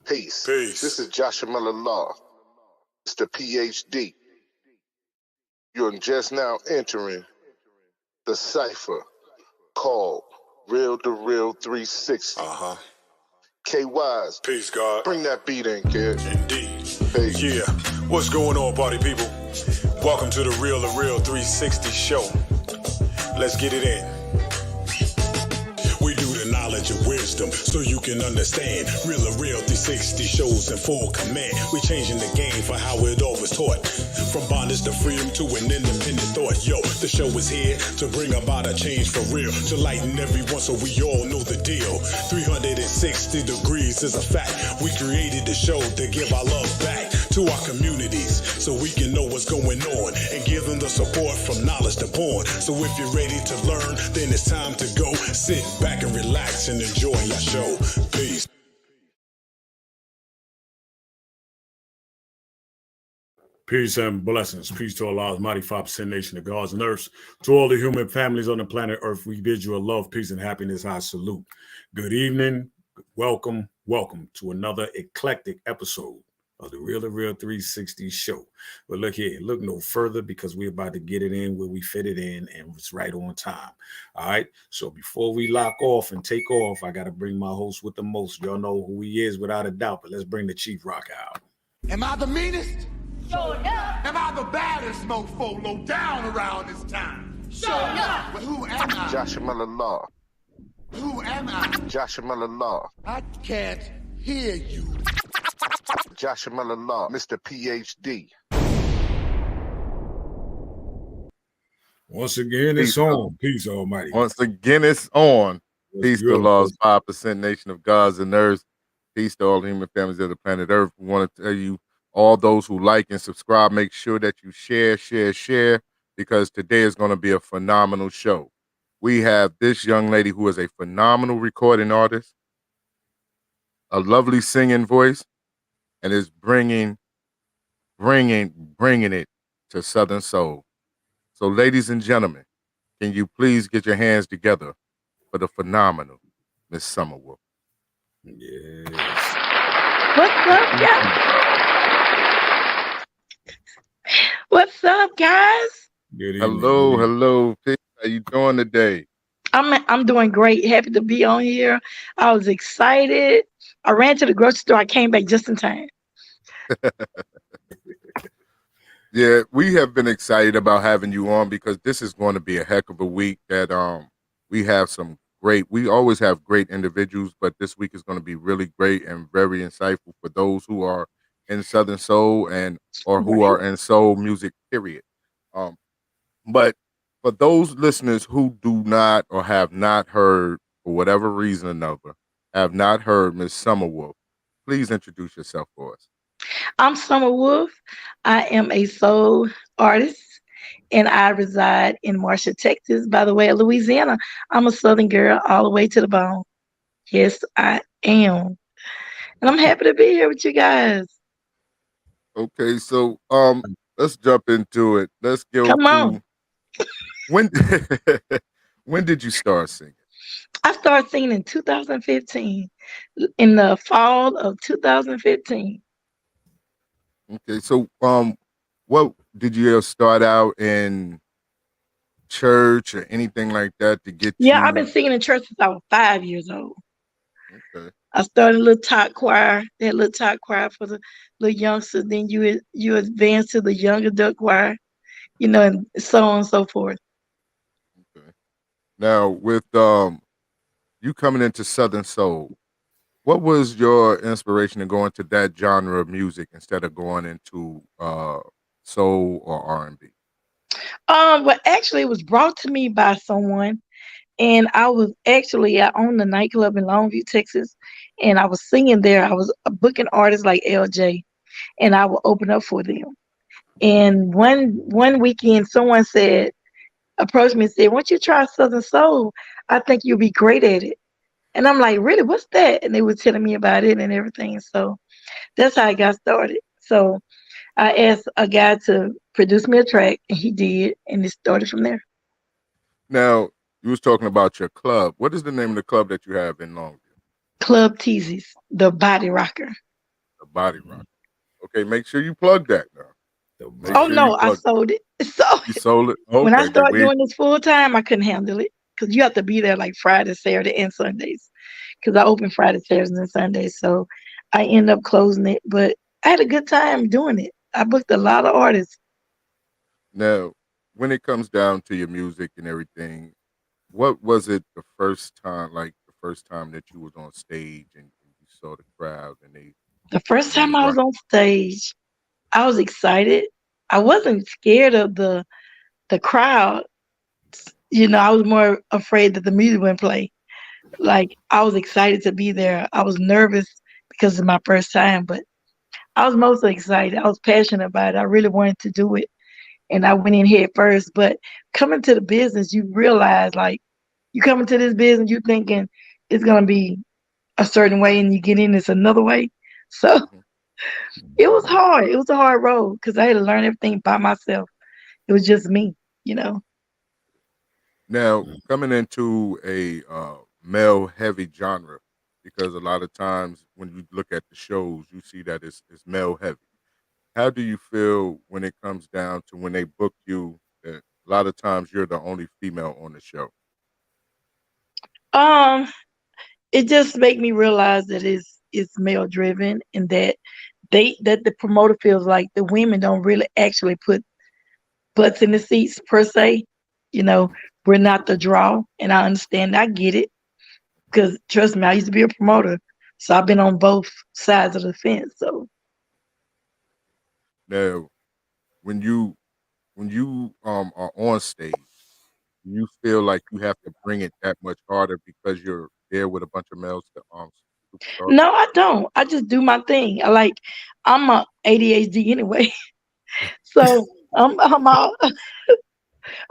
Peace. Peace. This is Joshua Miller Law, Mr. PhD. You're just now entering the cipher called Real2reel360. KYs. Peace, God. Bring that beat in, kid. Indeed. Peace. Yeah. What's going on, party people? Welcome to the Real2reel360 show. Let's get it in. We do the knowledge of wisdom so you can understand. Real2reel360 shows in full command. We changing the game for how it always taught. From bondage to freedom to an independent thought. Yo, the show is here to bring about a change for real. To lighten everyone so we all know the deal. 360 degrees is a fact. We created the show to give our love back to our communities so we can know what's going on and give them the support from knowledge to born. So if you're ready to learn, then it's time to go. Sit back and relax and enjoy your show. Peace. Peace and blessings. Peace to Allah's mighty 5% nation of gods and earths. To all the human families on the planet Earth, we bid you a love, peace, and happiness. I salute. Good evening. Welcome to another eclectic episode of the Real2reel360 show. But look here, look no further because we're about to get it in where we fit it in and it's right on time. All right. So before we lock off and take off, I got to bring my host with the most. Y'all know who he is without a doubt, but let's bring the Chief Rock out. Am I the meanest? Sure enough. Am I the baddest mofo low down around this time? Sure enough. But who am I? Joshua Miller Law. Who am I? Joshua Miller Law. I can't hear you. Joshua Miller Law, Mr. PhD. Once again, it's on. Peace, Almighty. Once again, it's on. Peace to Allah's 5% nation of gods and earth. Peace to all the human families of the planet Earth. We want to tell you, all those who like and subscribe, make sure that you share, because today is going to be a phenomenal show. We have this young lady who is a phenomenal recording artist, a lovely singing voice, and is bringing it to Southern Soul. So, ladies and gentlemen, can you please get your hands together for the phenomenal Miss Summer Wolfe? Yes. What's up, guys? What's up, guys? Good evening. Hello. Peace. How you doing today? I'm doing great. Happy to be on here. I was excited. I ran to the grocery store. I came back just in time. Yeah, we have been excited about having you on because this is going to be a heck of a week. That we have some great. We always have great individuals, but this week is going to be really great and very insightful for those who are in Southern Soul or who are in soul music, period. But for those listeners who do not or have not heard, for whatever reason or another, have not heard Miss Summer Wolfe, please introduce yourself for us. I'm Summer Wolfe. I am a soul artist, and I reside in Marshall, Texas. By the way, Louisiana. I'm a Southern girl all the way to the bone. Yes, I am. And I'm happy to be here with you guys. Okay, so let's jump into it. Let's go. Come on. When did you start singing? I started singing in 2015, in the fall of 2015. Okay, so what did you start out in church or anything like that to get Yeah, you? I've been singing in church since I was 5 years old. Okay. I started a little top choir, that little top choir for the little youngsters. Then you advance to the young adult choir, and so on and so forth. Okay. Now, with you coming into Southern Soul, what was your inspiration to go into that genre of music instead of going into soul or R&B? Well, actually, it was brought to me by someone, and I owned the nightclub in Longview, Texas, and I was singing there. I was booking artists like LJ, and I would open up for them. And one weekend, someone approached me and said, "Why don't you try Southern Soul? I think you'll be great at it." And I'm like, "Really? What's that?" And they were telling me about it and everything. So that's how I got started. So I asked a guy to produce me a track, and he did, and it started from there. Now, you was talking about your club. What is the name of the club that you have in Longview? Club Teasies, the body rocker. body rock. Okay, make sure you plug that now. The Make Oh sure you no, I plug. sold it. So You sold it. when I Okay, then started doing this full time, I couldn't handle it because you have to be there like Friday, Saturday, and Sundays. Because I open Friday, Saturdays, and Sundays, so I end up closing it. But I had a good time doing it. I booked a lot of artists. now when it comes down to your music and everything, what was it the first time, like the first time that you was on stage and you saw the crowd and The first they time was I was rocking? on stage, I was excited. I wasn't scared of the crowd. I was more afraid that the music wouldn't play. Like I was excited to be there. I was nervous because it's my first time, but I was mostly excited. I was passionate about it. I really wanted to do it, and I went in head first. But coming to the business, you realize like you come into this business, you thinking it's gonna be a certain way, and you get in it's another way. So Mhm. it was hard. It was a hard road because I had to learn everything by myself. It was just me, you know. Now coming into a male heavy genre, because a lot of times when you look at the shows, you see that it's male heavy. How do you feel when it comes down to when they book you? That a lot of times you're the only female on the show. Um, it just made me realize that it's male driven and that the promoter feels like the women don't really actually put butts in the seats per se. You know, we're not the draw, and I understand. I get it because trust me, I used to be a promoter, so I've been on both sides of the fence. So Now, when you are on stage, do you feel like you have to bring it that much harder because you're there with a bunch of males, superstars? no, I don't. I just do my thing. I'm a ADHD anyway, so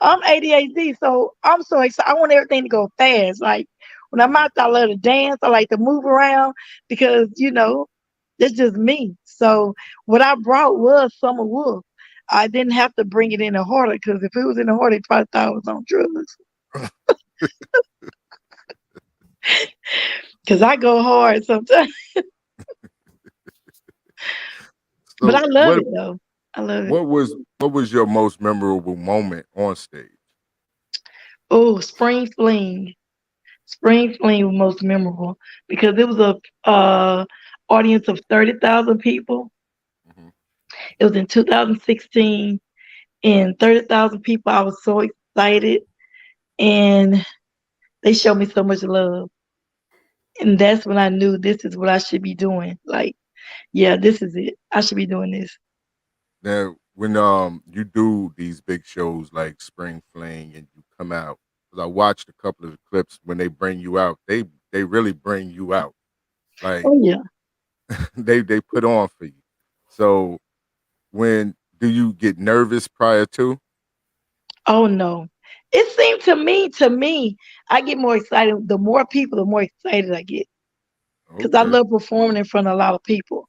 I'm ADHD, so I'm so excited. I want everything to go fast. Like when I'm out there, I love to dance. I like to move around because that's just me. So what I brought was Summer Wolfe. I didn't have to bring it in harder because if it was in harder, they probably thought I was on drugs. Because I go hard sometimes, but I So, love it though. I love it. what was your most memorable moment on stage? Oh, Spring Fling. Spring Fling was most memorable because it was a audience of 30,000 people. Hmm. It was in 2016 and 30,000 people. I was so excited and they showed me so much love. And that's when I knew this is what I should be doing. Like, yeah, this is it. I should be doing this. Now, when you do these big shows like Spring Fling and you come out, because I watched a couple of the clips when they bring you out, they really bring you out. Like Oh, yeah. they put on for you. So when do you get nervous prior to? Oh, no. It seemed to me, I get more excited. The more people, the more excited I get. Because I Okay. love performing in front of a lot of people.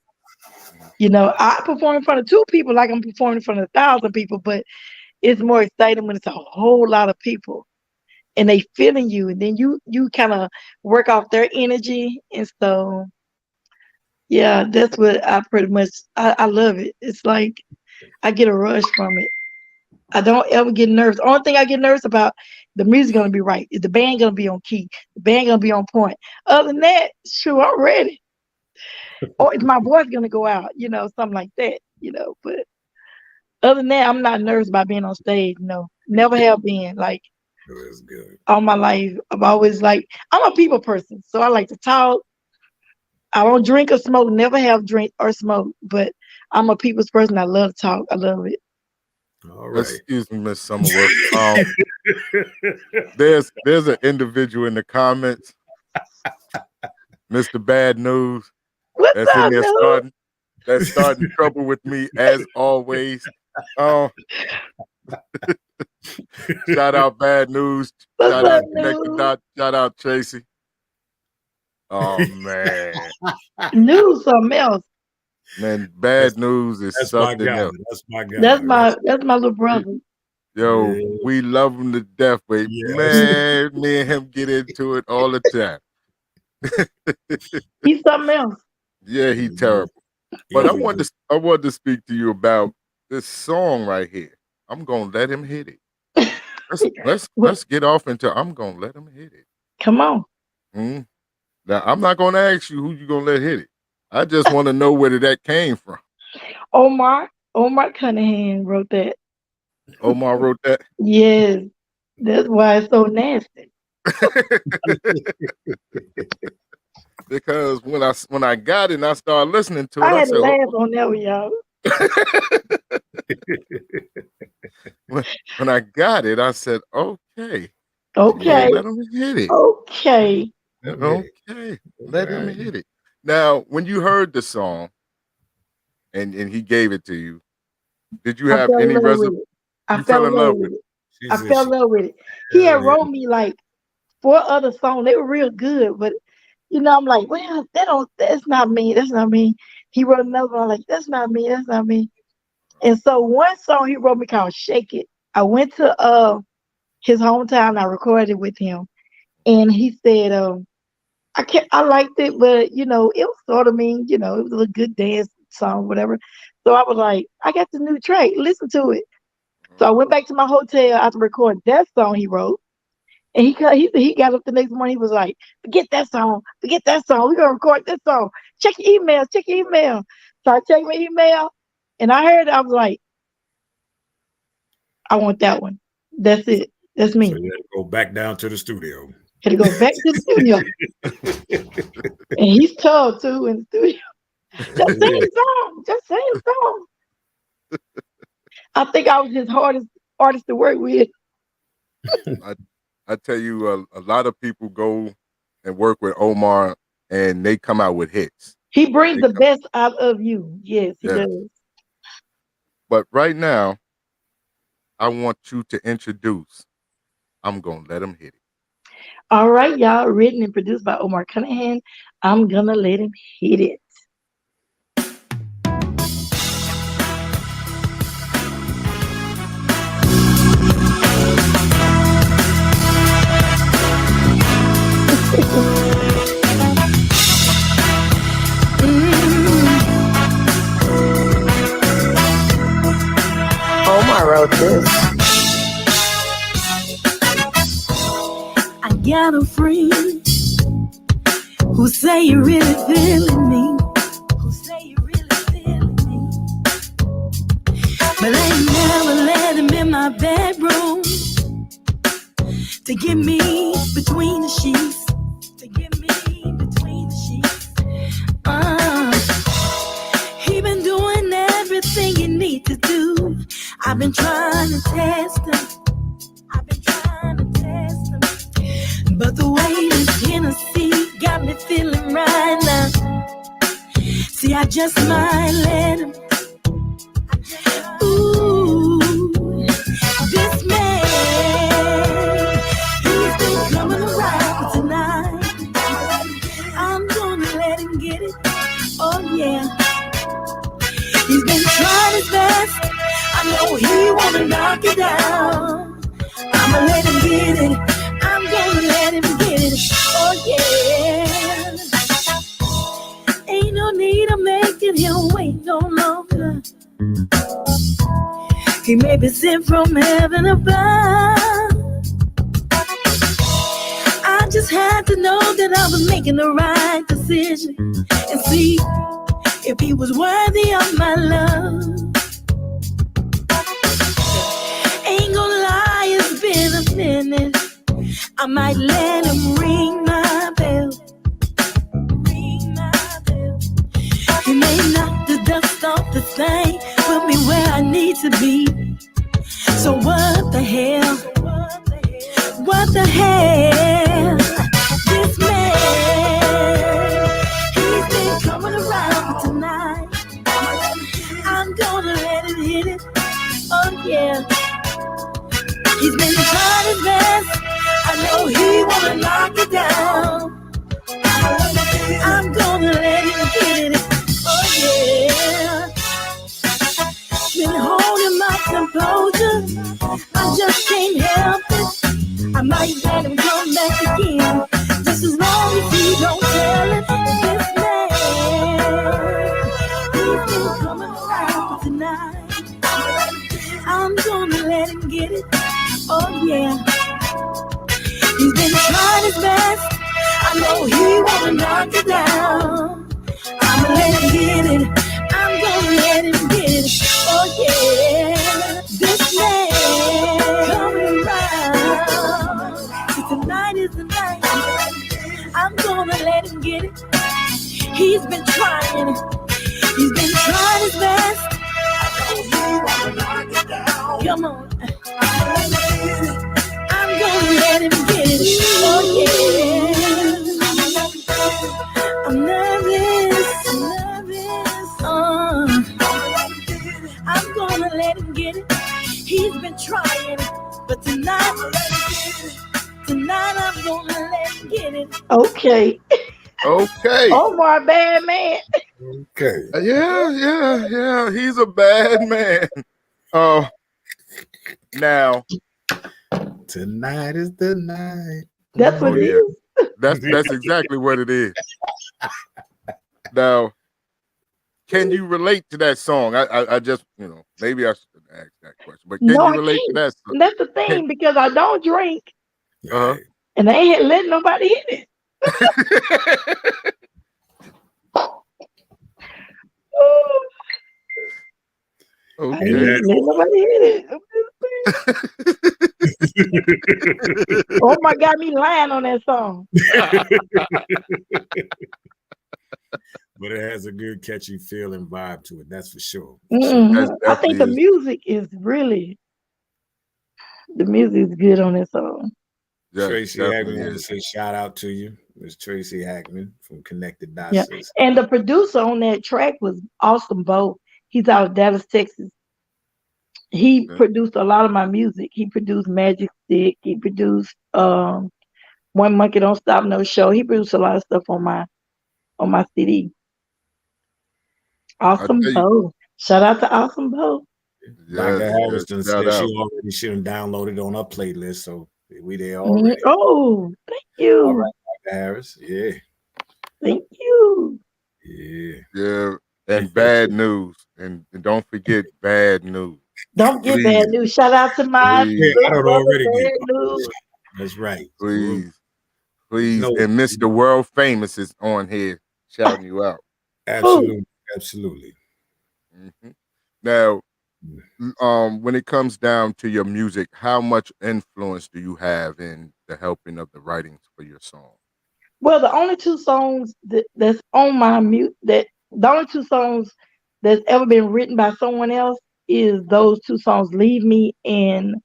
Mhm. I perform in front of two people like I'm performing in front of 1,000 people, but it's more exciting when it's a whole lot of people and they feeling you, and then you kind of work off their energy, and so yeah, that's what I pretty much I love it. It's like I get a rush from it. I don't ever get nervous. Only thing I get nervous about, the music gonna be right. Is the band gonna be on key? The band gonna be on point? Other than that, sure, I'm ready. Or is my voice gonna go out? Something like that. But other than that, I'm not nervous about being on stage. No, never have been. Like That's good. all my life, I've always like I'm a people person, so I like to talk. I don't drink or smoke. Never have drink or smoke, but I'm a people's person. I love to talk. I love it. All right. Excuse me, Miss Summerworth. There's an individual in the comments, Mr. Bad News, What's that's in up, there Lou? starting trouble with me as always. Um, shout out Bad News. What's Shout up, out Connect the Lou? Dot. Shout out Tracy. Oh man, News something else. man, That's Bad News is that's my something guy. else. That's my That's guy. my that's my little brother. Yo, we love him to death, but Yes. man, me and him get into it all the time. He's something else. Yeah, he terrible. But I wanted to speak to you about this song right here. I'm gonna let him hit it. Let's get off into I'm gonna let him hit it. Come on. Now I'm not gonna ask you who you gonna let hit it. I just want to know where that came from. Omar Cunningham wrote that. Omar wrote that? Yes. That's why it's so nasty. Because when I got it and I started listening to it, I had said, to laugh on that one, y'all. when I got it, I said, okay. Okay. Let him hit it. Okay. Okay. Let him hit it. Now, when you heard the song and he gave it to you, did you have any reservation? I fell in love with it. I fell in love with it. He had wrote me like 4 other songs. They were real good, but you know, I'm like, well, that's not me. That's not me. He wrote another one, like, that's not me. That's not me. And so one song he wrote me called Shake It. I went to his hometown. I recorded it with him. And he said, I liked it, but you know, it was sort of mean, you know, it was a good dance song, whatever. So I was like, I got the new track, listen to it. So I went back to my hotel after recording that song he wrote. And he got up the next morning, he was like, forget that song, we're gonna record this song. Check your email. So I checked my email and I heard it, I was like, I want that one. That's it. That's me. So you had to go back down to the studio. Had to go back to the studio. And he's tough too in the studio. Just sing the song. I think I was his hardest artist to work with. I tell you, a lot of people go and work with Omar and they come out with hits. He brings the best out of you. Yes, he does. But right now, I want you to introduce I'm Gonna Let Him Hit It. All right, y'all. Written and produced by Omar Cunningham. I'm gonna let him hit it. Omar wrote this. I got a friend who say you really feeling me, but I ain't never let him in my bedroom to get me between the sheets, he been doing everything you need to do. I've been trying to test him. But the way this Hennessy got me feeling right now. See, I just might let him. Ooh, this man, he's been coming around tonight. I'm gonna let him get it. Oh yeah. He's been trying his best. I know he wanna knock it down. I'ma let him get it. I'm gonna let him get it. Oh yeah. Ain't no need of making him wait no longer. He may be sent from heaven above. I just had to know that I was making the right decision and see if he was worthy of my love. Ain't gonna lie, it's been a minute. I might let him ring my bell. He may knock the dust off the thing, put me where I need to be. So what the hell? What the hell? This man, he's been coming around tonight. I'm gonna let him hit it. Oh yeah. He's been trying his best. I know he wanna knock it down. I'm gonna let him get it. Oh yeah. Been holding my composure. I just can't help it. I might let him come back again. Just as long as he don't tell it. This man, he's Oh yeah. He's been trying his best. I know he wanna knock it down. I'ma let him get it. I'm gonna let him get it. Oh yeah. This man coming around. See, tonight is the night. I'm gonna let him get it. He's been trying. He's been trying his best. Come on. I'm gonna let him get it. Oh yeah. I'm nervous. I'm gonna let him get it. He's been trying, but tonight I'm gonna let him get it. Okay. Okay. Omar, bad man. Okay. Yeah. He's a bad man. Now Tonight is the night. That's what it is. That's exactly what it is. Now, can you relate to that song? I just, maybe I should ask that question, but can No, you I relate to can't. that song? That's the thing, because I don't drink Uh-huh. and I ain't letting nobody hit it. I Okay. ain't letting nobody hit it. Omar got me lying on that song. But it has a good, catchy feel and vibe to it. That's for sure. Mm-hmm. I think the is. music is good on that song. Yes, Tracy definitely Hackman, I want to is. say shout out to you. Miss Tracy Hackman from Connected Dots. Yeah. And the producer on that track was Awesome Bo. He's out of Dallas, Texas. He produced a lot of my music. He produced Magic Stick. He produced One Monkey Don't Stop No Show. He produced a lot of stuff on my CD. Awesome Bo. Shout out to Awesome Bo. Dr. Harris shout said out. she done downloaded on her playlist, so we there already. Oh, thank you. All right, Dr. Harris. Yeah. Thank you. Yeah. And bad news. And don't forget bad news. Don't get bad news. Shout out to my brother, Bad News. That's right. Please. No. And Mr. World Famous is on here shouting you out. Absolutely. Mm-hmm. Now, when it comes down to your music, how much influence do you have in the helping of the writings for your song? Well, the only two songs that's on my the only two songs that's ever been written by someone else is those two songs, Leave Me and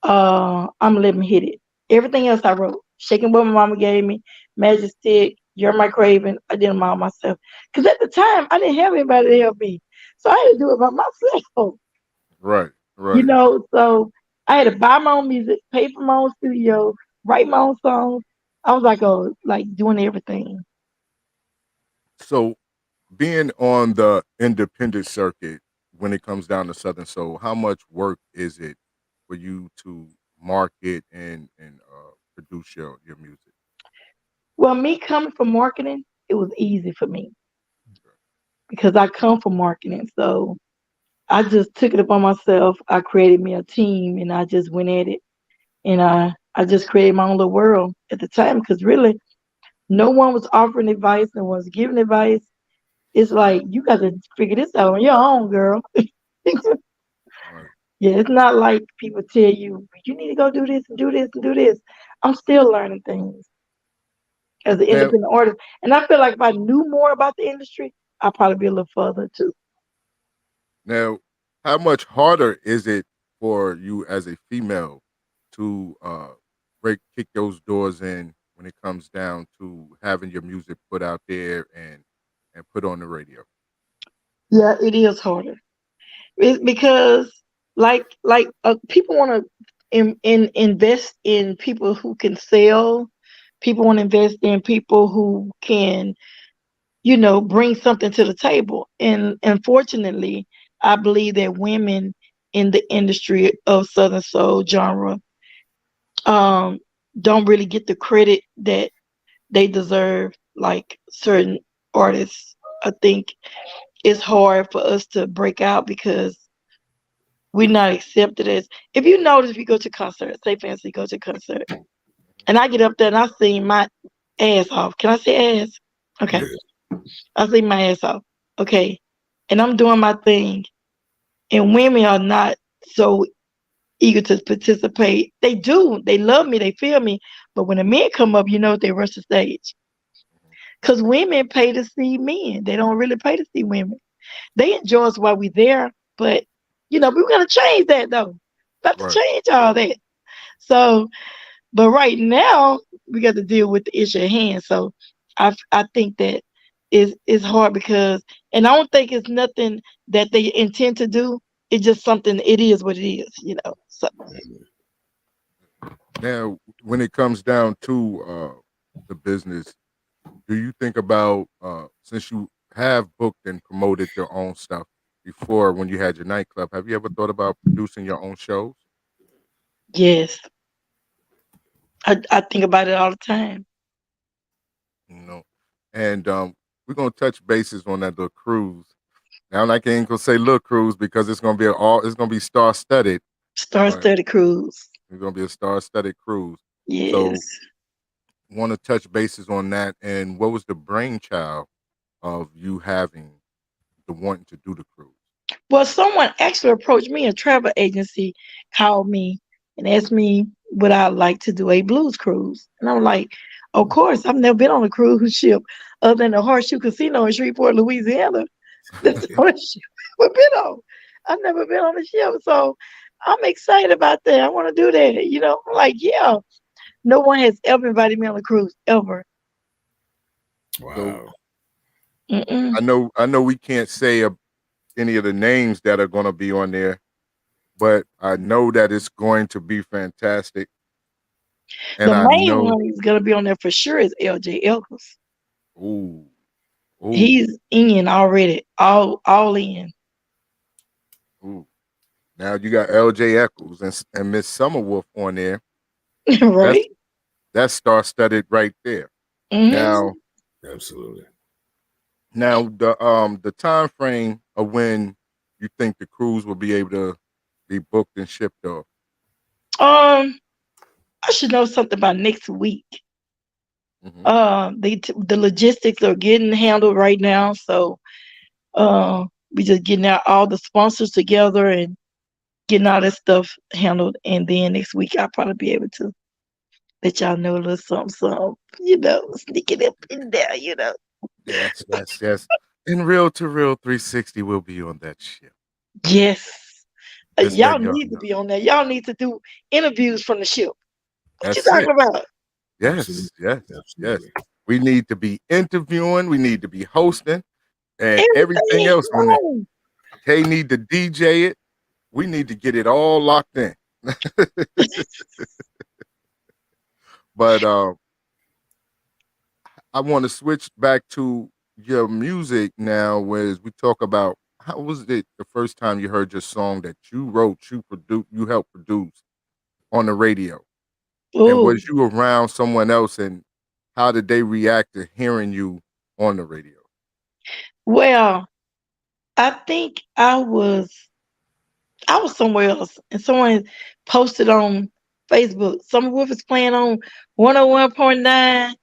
I'm Living Hit It. Everything else I wrote. Shaking What My Mama Gave Me, Magic Stick, You're My Craven. I did them all myself. Because at the time, I didn't have anybody to help me. So I had to do it by myself. Right. So I had to buy my own music, pay for my own studio, write my own songs. I was like doing everything. So being on the independent circuit, when it comes down to Southern Soul, how much work is it for you to market and produce your music? Well, me coming from marketing, it was easy for me because I come from marketing. So I just took it upon myself. I created me a team and I just went at it. And I just created my own little world at the time because really no one was offering advice, no one was giving advice. It's like, you got to figure this out on your own, girl. Yeah, it's not like people tell you, you need to go do this and do this and do this. I'm still learning things as an independent artist. And I feel like if I knew more about the industry, I'd probably be a little further too. Now, how much harder is it for you as a female to kick those doors in when it comes down to having your music put out there and put on the radio? Yeah, it is harder. It's because people want to invest in people who can sell. People want to invest in people who can, bring something to the table. And unfortunately, I believe that women in the industry of Southern Soul genre don't really get the credit that they deserve, like certain artists. I think it's hard for us to break out because we're not accepted as. If you notice, if you go to concert, say fancy go to concert, and I get up there and I sing my ass off. Can I say ass? Okay, I sing my ass off. Okay, and I'm doing my thing, and women are not so eager to participate. They do. They love me. They feel me. But when the men come up, they rush the stage. Because women pay to see men. They don't really pay to see women. They enjoy us while we're there. But, we're going to change that, though. Got to Right. change all that. So, but right now, we got to deal with the issue at hand. So, I think that it's hard because, and I don't think it's nothing that they intend to do. It's just something, it is what it is, So. Now, when it comes down to the business, do you think about since you have booked and promoted your own stuff before when you had your nightclub, have you ever thought about producing your own shows? Yes. I think about it all the time. And we're gonna touch bases on that little cruise. Now, I ain't gonna say little cruise because it's gonna be star studded. Star-studded cruise. It's gonna be a star studded cruise. Yes. So, want to touch bases on that. And what was the brainchild of you having the wanting to do the cruise? Well, someone actually approached me, a travel agency called me and asked me would I like to do a blues cruise. And I'm like, of course, I've never been on a cruise ship other than the Horseshoe Casino in Shreveport, Louisiana. That's the only ship I've been on. I've never been on a ship. So I'm excited about that. I want to do that. I'm like, yeah. No one has ever invited me on a cruise, ever. Wow. Mm-mm. I know we can't say any of the names that are going to be on there, but I know that it's going to be fantastic. And The I main know, one is going to be on there for sure is LJ Elkins. ooh, He's in already, all in. ooh. Now you got LJ Eccles and Miss Summer Wolfe on there. Right? That's star studded right there. Mhm. Now, Absolutely. now the time frame of when you think the cruise will be able to be booked and shipped off. I should know something by next week. Mhm. The logistics are getting handled right now, so we just getting out all the sponsors together and getting all that stuff handled, and then next week I'll probably be able to let y'all know a little something, sneak it up in there, Yes. And Real2reel360 will be on that ship. Yes. Just Y'all letting y'all need to know. be on there. Y'all need to do interviews from the ship. What you That's talking it. about? Yes. Absolutely. We need to be interviewing. We need to be hosting, and everything Everything. else on it. No. Kay need to DJ it. We need to get it all locked in. But I want to switch back to your music now, whereas we talk about how was it the first time you heard your song that you wrote, you produced, you helped produce on the radio, and Ooh. was you around someone else, and how did they react to hearing you on the radio? Well, I think I was somewhere else, and someone posted on Facebook. Summer Wolfe is playing on 101.9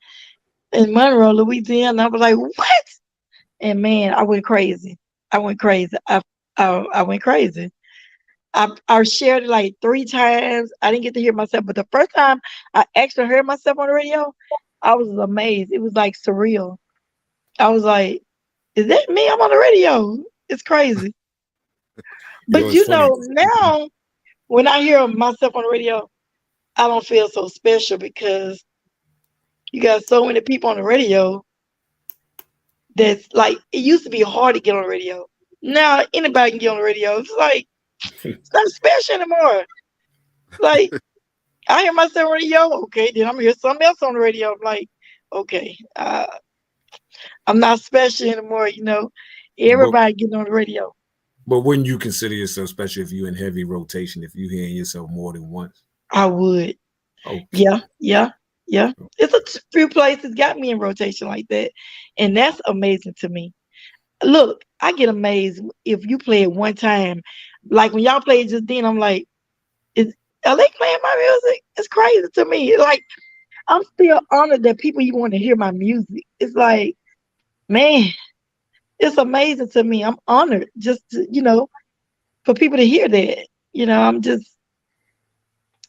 in Monroe, Louisiana. I was like, what? And man, I went crazy. I went crazy. I went crazy. I shared it like 3 times. I didn't get to hear myself, but the first time I actually heard myself on the radio, I was amazed. It was like surreal. I was like, is that me? I'm on the radio. It's crazy. But It's funny. now when I hear myself on the radio, I don't feel so special because you got so many people on the radio that's like, it used to be hard to get on the radio. Now anybody can get on the radio. It's like, it's not special anymore. Like, I hear myself on the radio, okay, then I'm gonna hear something else on the radio. I'm like, okay, I'm not special anymore, Everybody getting on the radio. But wouldn't you consider yourself special if you're in heavy rotation, if you hearing yourself more than once? I would. Okay. Yeah. It's a few places got me in rotation like that. And that's amazing to me. Look, I get amazed if you play it one time. Like when y'all played just then, I'm like, are they playing my music? It's crazy to me. Like, I'm still honored that people even want to hear my music. It's like, man, it's amazing to me. I'm honored just to, for people to hear that.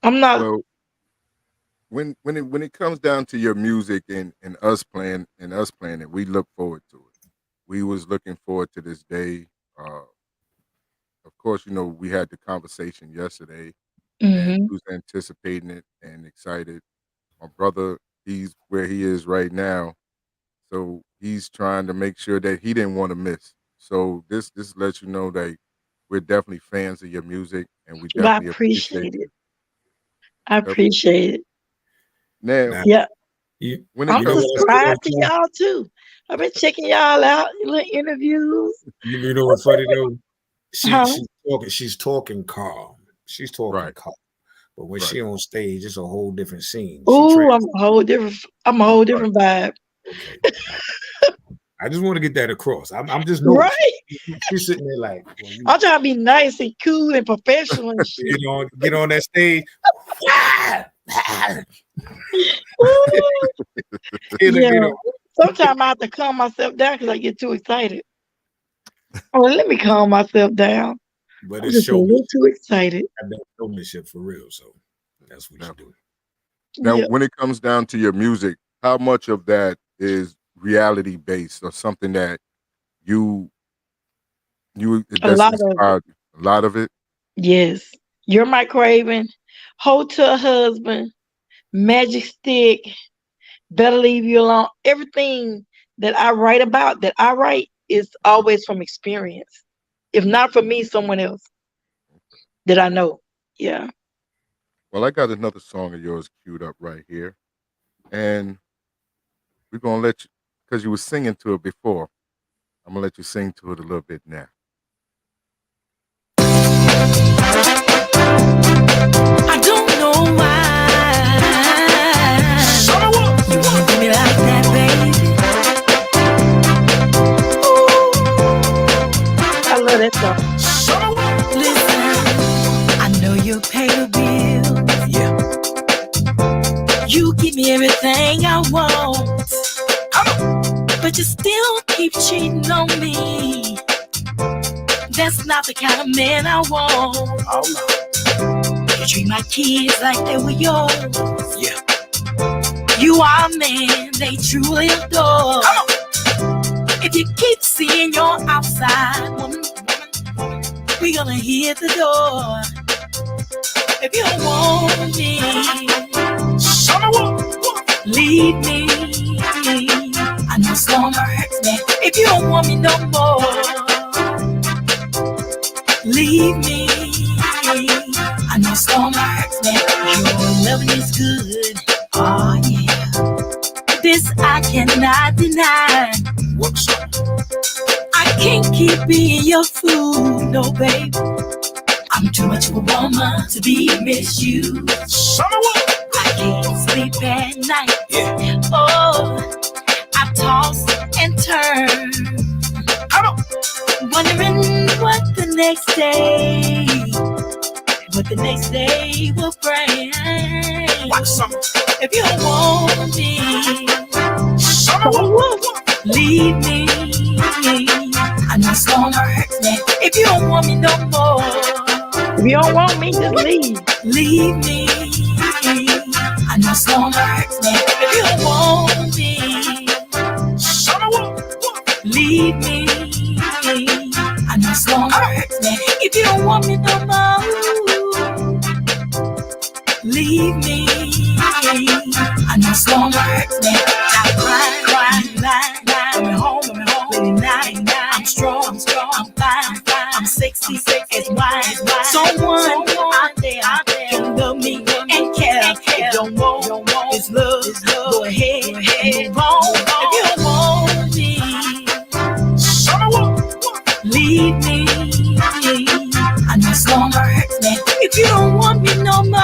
I'm not. Well, when it comes down to your music and us playing it, we look forward to it. We was looking forward to this day. Of course, we had the conversation yesterday, and Mhm. he was anticipating it and excited. My brother, he's where he is right now, so he's trying to make sure that he didn't want to miss. So this lets you know that we're definitely fans of your music, and we Well, I definitely appreciate appreciate it. you. I Yep. appreciate it. Now, Now, Yeah. you, when it I'm you know comes what I subscribed to feel? y'all too. I've been checking y'all out, little interviews. You know what's funny though? Huh? She's talking calm. She's talking right, calm. But when right, she on stage, it's a whole different scene. Ooh, I'm a whole different vibe. Okay. I just want to get that across. I'm just Right. noticing. She's sitting there like, well, I'm trying to be nice and cool and professional and shit. get on that stage. Ooh. Get Yeah. her. Sometimes I have to calm myself down because I get too excited. Oh, let me calm myself down. But I'm it's just a showmanship. little too excited. I've done showmanship for real. So that's what you do. Now, Yeah. when it comes down to your music, how much of that is reality based or something that you A that's lot of it. inspired you? A lot of it. Yes. You're my craving. Hold to a husband. Magic stick. Better leave you alone. Everything that I write is always from experience. If not for me, someone else that I know. Yeah. Well, I got another song of yours queued up right here, and we're gonna let you because you were singing to it before. I'm gonna let you sing to it a little bit now. I don't know why you wanna do me like that, baby. I love that song. Listen, I know you pay the bill. Yeah. You give me everything I want, but you still keep cheating on me. That's not the kind of man I want. Oh no. You treat my kids like they were yours. Yeah. You are a man they truly adore. If you keep seeing your outside woman, we gonna hit the door. If you don't want me, Summer Wolfe, leave me. I know it's gonna hurt me if you don't want me no more. Leave me. I know it's gonna hurt me. Your loving is good. Oh yeah. This I cannot deny. What's up? I can't keep being your fool, no babe. I'm too much of a woman to be misused. Summer Wolfe. I can't sleep at night. Yeah. Oh, I toss and turn. Come on. Wondering what the next day will bring. Watch summer. If you don't want me, Summer Wolfe, leave me. I know it's gonna hurt me if you don't want me no more. If you don't want me, just leave. Leave me. I know it's gonna hurt me if you don't want me. Summer Wolfe, leave me. I know it's gonna hurt me if you don't want me no more. Leave me. I know it's gonna hurt me. I cry, I'm home, late night. I'm strong, I'm fine, I'm sexy, as wide. Someone out there can love me and care. If you don't want this love, go ahead and move on. If you don't want me, Summer Wolfe, leave me. I know it's gonna hurt me if you don't want me no more.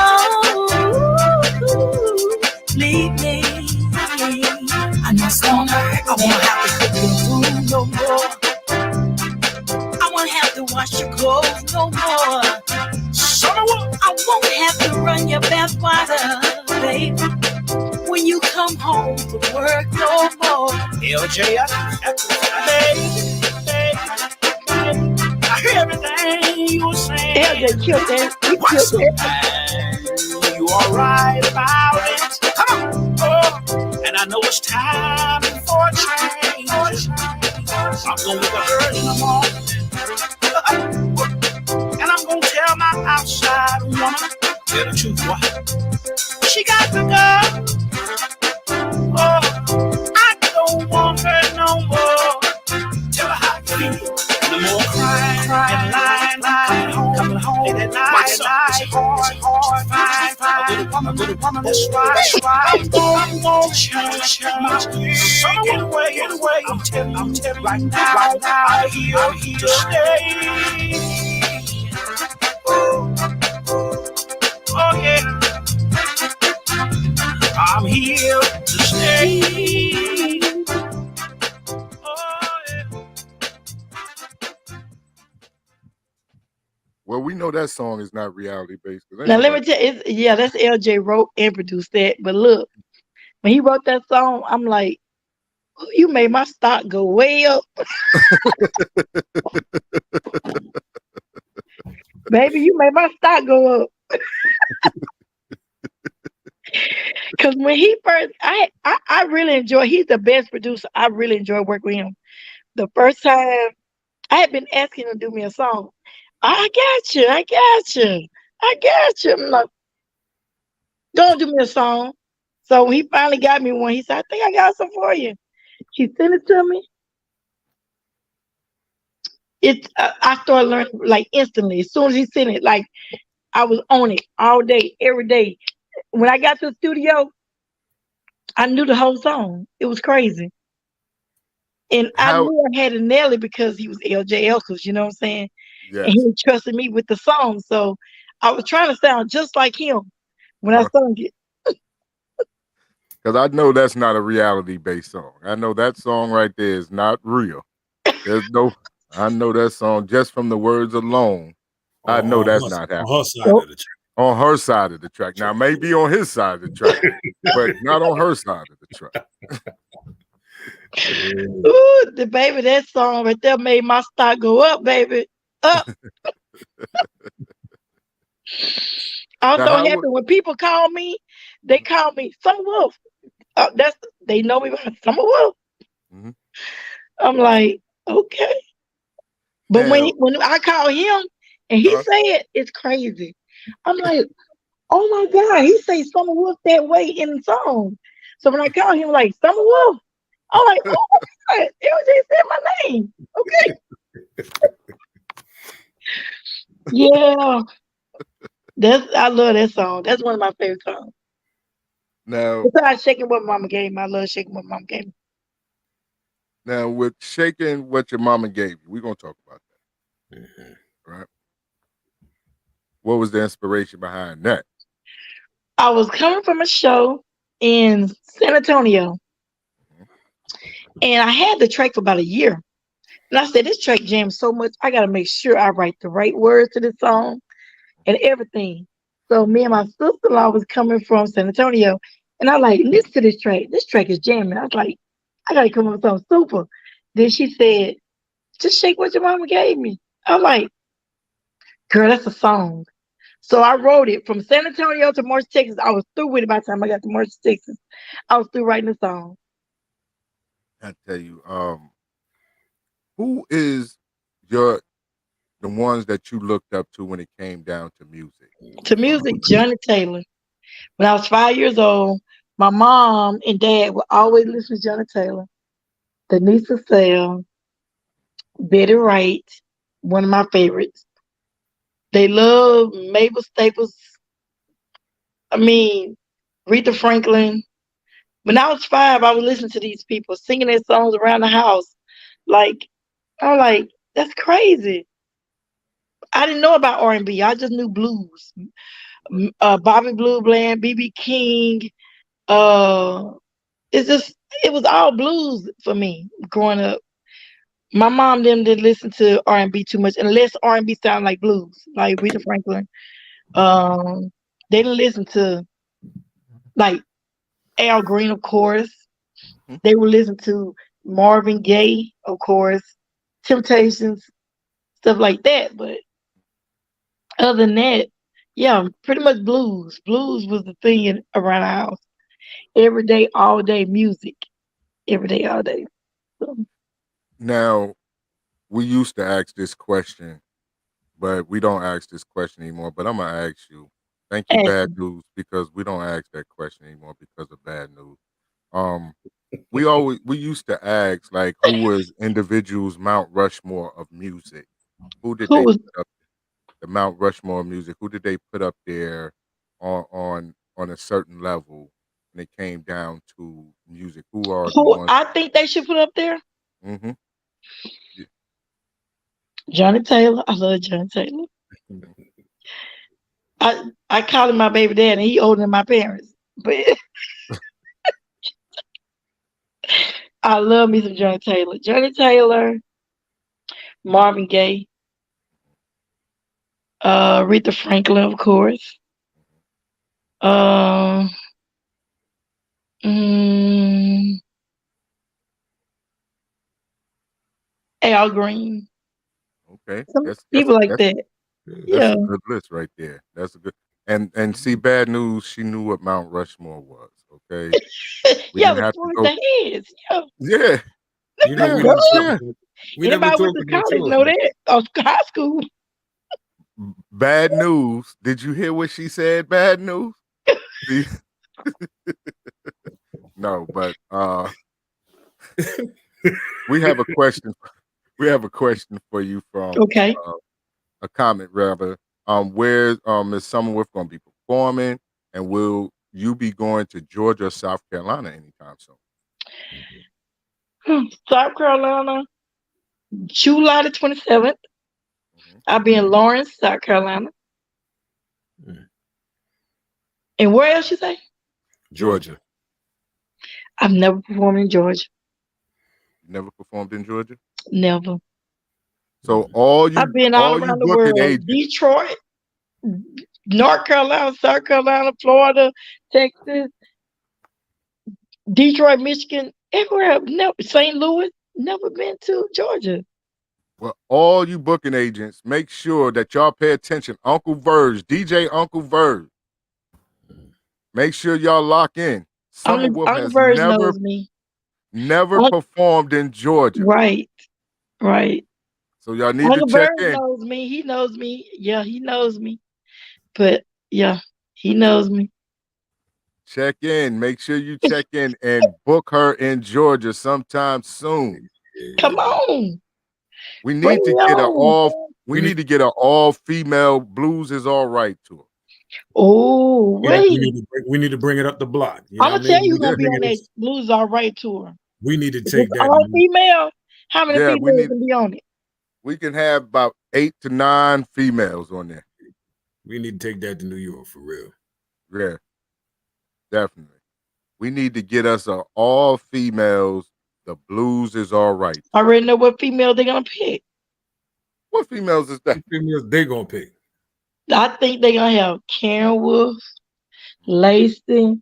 Leave me. I know it's gonna hurt me. I won't have to cook your food no more. I won't have to wash your clothes no more. Summer Wolfe. I won't have to run your bath water, baby, when you come home from work no more. LJ, I hear everything you were saying. LJ killed that. He What's killed that. you all right about it? Come on. Oh, and I know it's time for a change. I'm gonna wake up early in the morning, and I'm gonna tell my outside woman, tell the truth, what? She got to go. Oh, I don't want her no more. Tell her how you feel. No more crying, coming home, and at night, it's hard, fine. A good woman, that's right. I'm gonna change my ways. Get away. I'm telling you right now, I'm here to stay. Oh yeah, I'm here to stay. Well, we know that song is not reality based. Now let me tell you, that's LJ wrote and produced that. But look, when he wrote that song, I'm like, oh, you made my stock go way up. Baby, you made my stock go up. Cause when he first, I really enjoy. He's the best producer. I really enjoy working with him. The first time I had been asking him to do me a song. I got you. I'm like, don't do me a song. So when he finally got me one, he said, I think I got some for you. He sent it to me. I started learning like instantly. As soon as he sent it, like I was on it all day, every day. When I got to the studio, I knew the whole song. It was crazy. And I knew I had to nail it because he was LJ Elkins, you know what I'm saying? Yes. And he trusted me with the song. So I was trying to sound just like him when I sung it. Because I know that's not a reality-based song. I know that song right there is not real. I know that song just from the words alone. I know that's not happening. On her side of the track. Now, maybe on his side of the track, but not on her side of the track. Ooh, that song right there made my stock go up, baby. Up. I'm so happy when people call me, they call me Summer Wolfe. They know me by Summer Wolfe. Mm-hmm. I'm like, okay. But when I call him and he say it, it's crazy. I'm like, oh my God, he say Summer Wolfe that way in the song. So when I call him like Summer Wolfe, I'm like, oh my God, LJ said my name. Okay. Yeah. I love that song. That's one of my favorite songs. Now, besides Shaking What Mama Gave Me, I love Shaking What Mama Gave Me. Now, with Shaking What Your Mama Gave You, we're going to talk about that. Mm-hmm. Right? What was the inspiration behind that? I was coming from a show in San Antonio, and I had the track for about a year. And I said, this track jams so much, I got to make sure I write the right words to this song and everything. So me and my sister-in-law was coming from San Antonio, and I like, listen to this track. This track is jamming. I was like, I got to come up with something super. Then she said, just shake what your mama gave me. I'm like, girl, that's a song. So I wrote it from San Antonio to Marshall, Texas. I was through with it by the time I got to Marshall, Texas. I was through writing the song. I tell you, who is the ones that you looked up to when it came down to music? To music, Johnny Taylor. When I was 5 years old, my mom and dad would always listen to Johnny Taylor, Denise Sale, Betty Wright, one of my favorites. They love Mabel Staples. Aretha Franklin. When I was 5, I was listening to these people singing their songs around the house. I'm like, that's crazy. I didn't know about R&B. I just knew blues. Bobby Blue Bland, B.B. King. It was all blues for me growing up. My mom them didn't listen to R&B too much, unless R&B sound like blues, like Aretha Franklin. Um, they didn't listen to like Al Green, of course. Mhm. They would listen to Marvin Gaye, of course, Temptations, stuff like that. But other than that, yeah, pretty much blues. Blues was the thing around the house. Every day, all day music. Every day, all day. So, Now, we used to ask this question, but we don't ask this question anymore. But I'm gonna ask you. Thank you, ask bad me, news, because we don't ask that question anymore because of bad news. Um, we used to ask like who was individuals Mount Rushmore of music. Who did who they was put up the Mount Rushmore of music? Who did they put up there on a certain level when it came down to music? Who are the who ones? I think they should put up there? Mm-hmm. Johnny Taylor. I love Johnny Taylor. I call him my baby dad, and he older than my parents. But I love me some Johnny Taylor. Johnny Taylor, Marvin Gaye, Aretha Franklin, of course. Um, mm, Al Green. Okay, Some people like that. that's Yeah. a good list right there. That's a good and see bad news. She knew what Mount Rushmore was. Okay, we Yeah, didn't the have to four go. the heads. Yeah. Yeah, You know, yeah, we never talked yeah. about we never Anybody went talked to about college yours. know that. Or high school. Bad news. Did you hear what she said? Bad news. See? No, but we have a question. We have a question for you from Okay. uh, a comment rather. Where Miss Summer Wolfe going to be performing, and will you be going to Georgia or South Carolina anytime soon? South Carolina, July the 27th. Mhm. I'll be in Lawrence, South Carolina. Mm. And where else you say? Georgia. I've never performed in Georgia. You never performed in Georgia, Never. so I've been all all you around the booking world. agents. Detroit, North Carolina, South Carolina, Florida, Texas, Detroit, Michigan, everywhere. Never St. Louis. Never been to Georgia. Well, all you booking agents, make sure that y'all pay attention. Uncle Verge, DJ Uncle Verge. Make sure y'all lock in. Summer Wolf Uncle has Verge knows me. never Un- performed in Georgia. right, right. So y'all need to Uncle check Verge in. knows me. He knows me. Yeah, he knows me. But yeah, he knows me. Check in. Make sure you check in and book her in Georgia sometime soon. Come on, We bring need to me get on. we need to get an all female blues is all right tour. Oh, wait. We need to bring it up the block. You I'm know what gonna I mean? tell you who's Yeah. gonna be on that Blues All Right tour. We need to If it's take that. all female, how many Yeah, females can be on it? we can have about 8 to 9 females on there. We need to take that to New York for real. Yeah, definitely. We need to get us a all females. The blues is all right. I already know what female they're gonna pick. What females is that? Females they gonna pick. I think they're gonna have Karen Wolf, Lacey,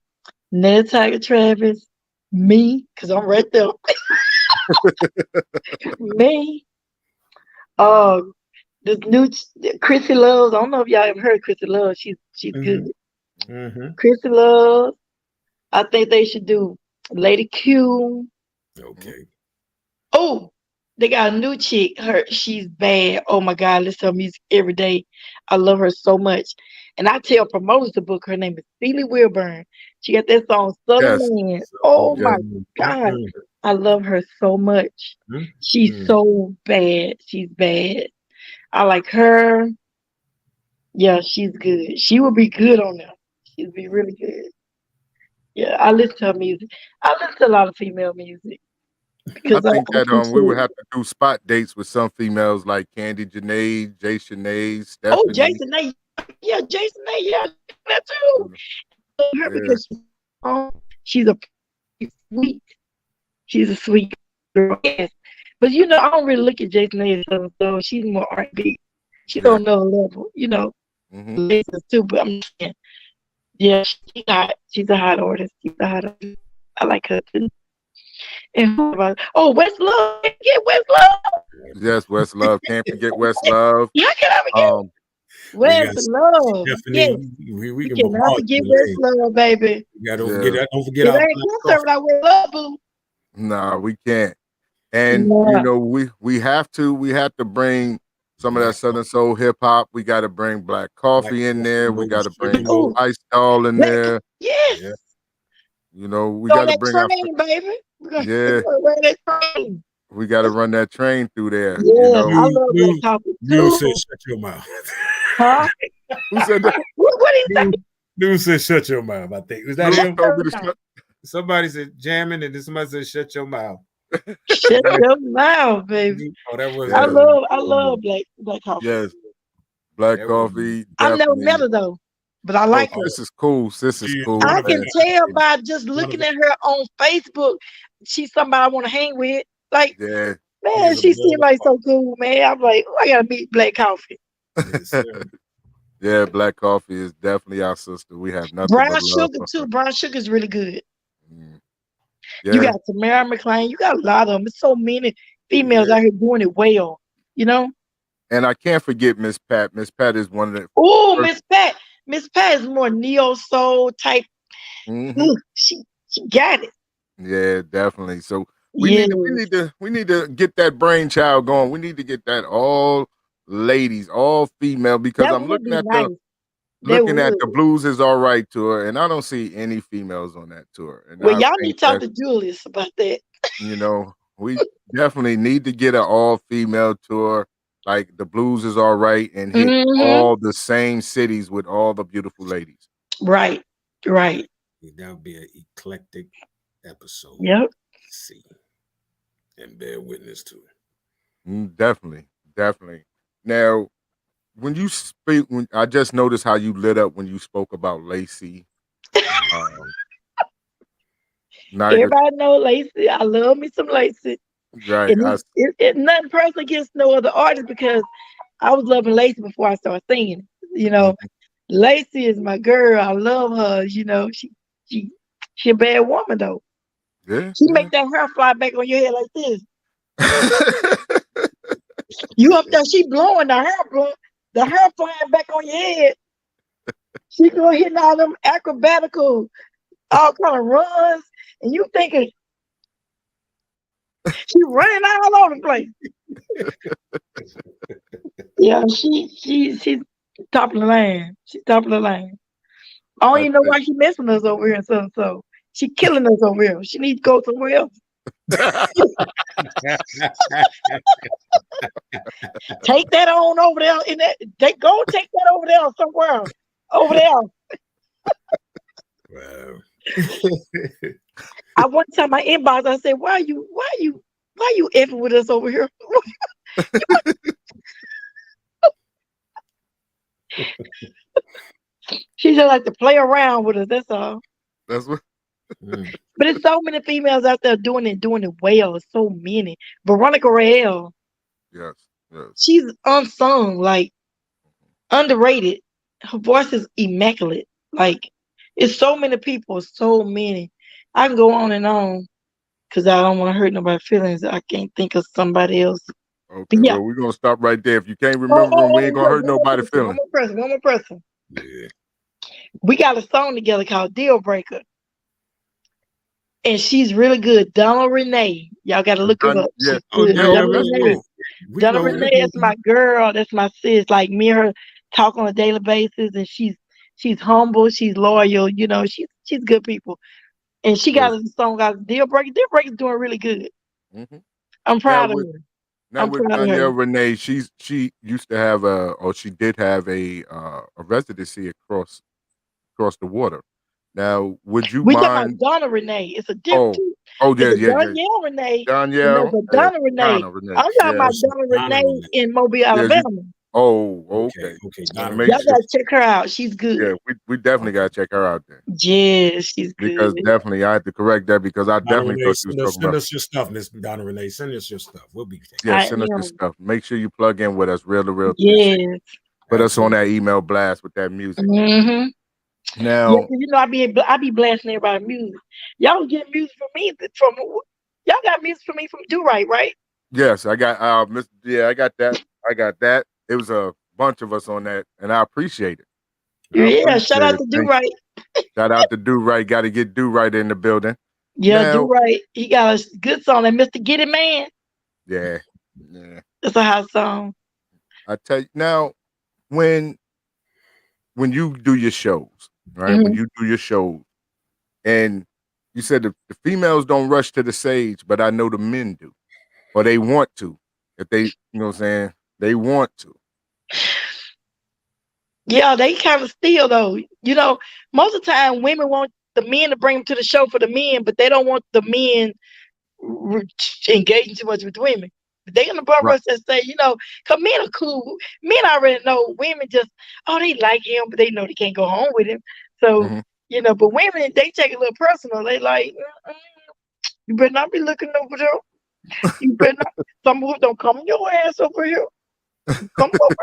Ned Tiger Travis, me, because I'm right there. Me. This new Chrissy Loves. I don't know if y'all ever heard Chrissy Loves. She's good. Mm-hmm. Chrissy Loves. I think they should do Lady Q. Okay. Oh, they got a new chick. She's bad. Oh my God, I listen to her music every day. I love her so much. And I tell promoters to book her name is Celie Wilburn. She got that song Southern Yes. Man. Oh Yes. my God. I love her so much. She's so bad. She's bad. I like her. Yeah, she's good. She would be good on them. She'd be really good. Yeah, I listen to her music. I listen to a lot of female music I because I think that we appreciate would it. have to do spot dates with some females like Candy Janae, Jay Sinead, Oh, Stephanie. Jason A. Yeah, Jason A. Yeah, that too. Love her Yeah. because she's a sweet. She's a sweet girl. Yes, But you know, I don't really look at Jason as so she's more R&B. She Yeah. on another level, you know. Mm-hmm. Listen too, but I'm saying, yeah, she's hot. She's a hot artist. She's a hot artist. I like her too. And who about? Oh, Westlove. Get Westlove. Yes, Westlove. Can't forget Westlove. How can I forget We got Westlove? Yes, we we can cannot forget Westlove, baby. Don't Yeah. forget It our ain't concert without Westlove, boo. Nah, we can't. And Yeah. we have to bring some of that Southern Soul hip hop. We got to bring Black Coffee in there. We got to bring Ooh. Ice Doll in there. Yes. Yeah. You know, we On got to that bring our train, baby. Yeah. Run that train. we got to run that train through there. Yes, You know, I love Black Coffee News too. said shut your mouth. Huh? who said that? What did he say? News said shut your mouth. I think was that News him? told me to shut- Somebody said jamming, and then somebody said shut your mouth. Shut your mouth, baby. Oh, that was. I love Black Coffee. Yes, Black That Coffee. I've never definitely. met her though, but I like her. This is cool. Sis is She is cool. one I of can the- tell by just looking at her on Facebook, she's somebody I want to hang with. Like, Yeah. man, she seems like so cool, man. I'm like, oh, I gotta meet Black Coffee. Yes, sir. Yeah, Black Coffee is definitely our sister. We have nothing Brown but love Sugar for too. her. Brown Sugar is really good. Mm. You Yeah, got Tamara McLean. You got a lot of them. There's so many females out here doing it well. You know. and I can't forget Miss Pat. Miss Pat is one of the. Oh, First- Miss Pat. Miss Pat is more neo soul type. Mhm. Ooh, she got it. Yeah, definitely. So we Yeah. need to get that brainchild going. We need to get that all ladies, all female, because That I'm would looking be at nice. looking at would. the Blues Is All Right tour, and I don't see any females on that tour. And Well, I y'all think need to talk that, to Julius about that. you know, we definitely need to get an all female tour. Like the Blues Is All Right, and hit Mhm. all the same cities with all the beautiful ladies. Right. Right. That would be an eclectic episode. Yep. Let's see, and bear witness to it. Definitely. Now, when you speak, I just noticed how you lit up when you spoke about Lacey. Now, Everybody know Lacey. I love me some Lacey. right? And it's nothing personal against no other artist because I was loving Lacey before I started singing. You know, Lacey is my girl. I love her. You know, she a bad woman though. Yeah. She make that hair fly back on your head like this. You up there? She blowing the hair flying back on your head. She go hitting all them acrobatical, all kind of runs, and you thinking she running all over the place. Yeah, she's top of the line. She's top of the line. I don't even know why she messing with us over here and so. She killing us over here. She needs to go somewhere else. Take that on over there in that. Take that over there somewhere else. Over there. Wow. I one time my inbox, I said, why you effing with us over here? She just like to play around with us, that's all. That's what. But it's so many females out there doing it well. It's so many. Veronica Rael, Yes. she's unsung, like underrated. Her voice is immaculate. Like it's so many people, so many. I can go on and on because I don't want to hurt nobody's feelings. I can't think of somebody else. Okay. Yeah. Well, we're gonna stop right there. If you can't remember them, we ain't gonna hurt nobody's feelings. One more person. Yeah. We got a song together called Deal Breaker. And she's really good. Donna Renee. Y'all got to look her up. Yeah. Oh, Good. yeah, Donna that's Renee. cool. We Donna know- Renee is my girl. That's my sis. Like me and her talk on a daily basis, and she's humble. She's loyal. You know, she's good people. And she got a song called Deal Breaker. Deal Breaker's doing really good. Mhm. I'm proud of her. Now I'm with proud of her. Danielle Renee, she used to have she did have a residency across the water. Now, would you We talking mind? about Donna Renee. It's a different. Oh yeah, It's a yeah. Danielle Renee. Danielle, and there's a Donna Renee. Donna Renee. I'm talking about Donna Donna Renee Renee. in Mobile, Alabama. Oh, okay. Okay. Want to Donna make Y'all sure. gotta check her out. She's good. Yeah, we definitely gotta check her out then. Yeah, she's Because good. definitely I had to correct that because I Donna definitely Renee, thought you was talking send about. us your stuff, Miss Donna Renee. Send us your stuff. We'll be taking. Yeah, I send us your am. stuff. Make sure you plug in with us, Real to Real 360. Yes. Put us on that email blast with that music. Mm-hmm. Yeah, Now, 'cause you know I be blasting everybody music. Y'all get music from me from y'all got music from me from Do Right? yes, I got I got that. I got that. It was a bunch of us on that, and I appreciate it. Yeah, shout out to Do Thank you. Right. Shout out to Do Right. Got to get Do Right in the building. Yeah, Do Now, Right. He got a good song, that Mr. Get It Man. yeah. That's a hot song. I tell you now, when you do your shows, right? Mhm. When you do your shows, and you said the females don't rush to the stage, but I know the men do, or they want to. If they, you know what I'm saying, they want to. Yeah, they kind of steal though. You know, most of the time women want the men to bring them to the show for the men, but they don't want the men engaging too much with women. They gonna bum Right. rush and say, you know, cause men are cool. Men already know. Women just, oh, they like him, but they know they can't go home with him. So Mhm. you know, but women they take it a little personal. They like, you better not be looking over there. You better not. Some of don't come your ass over here. Come over.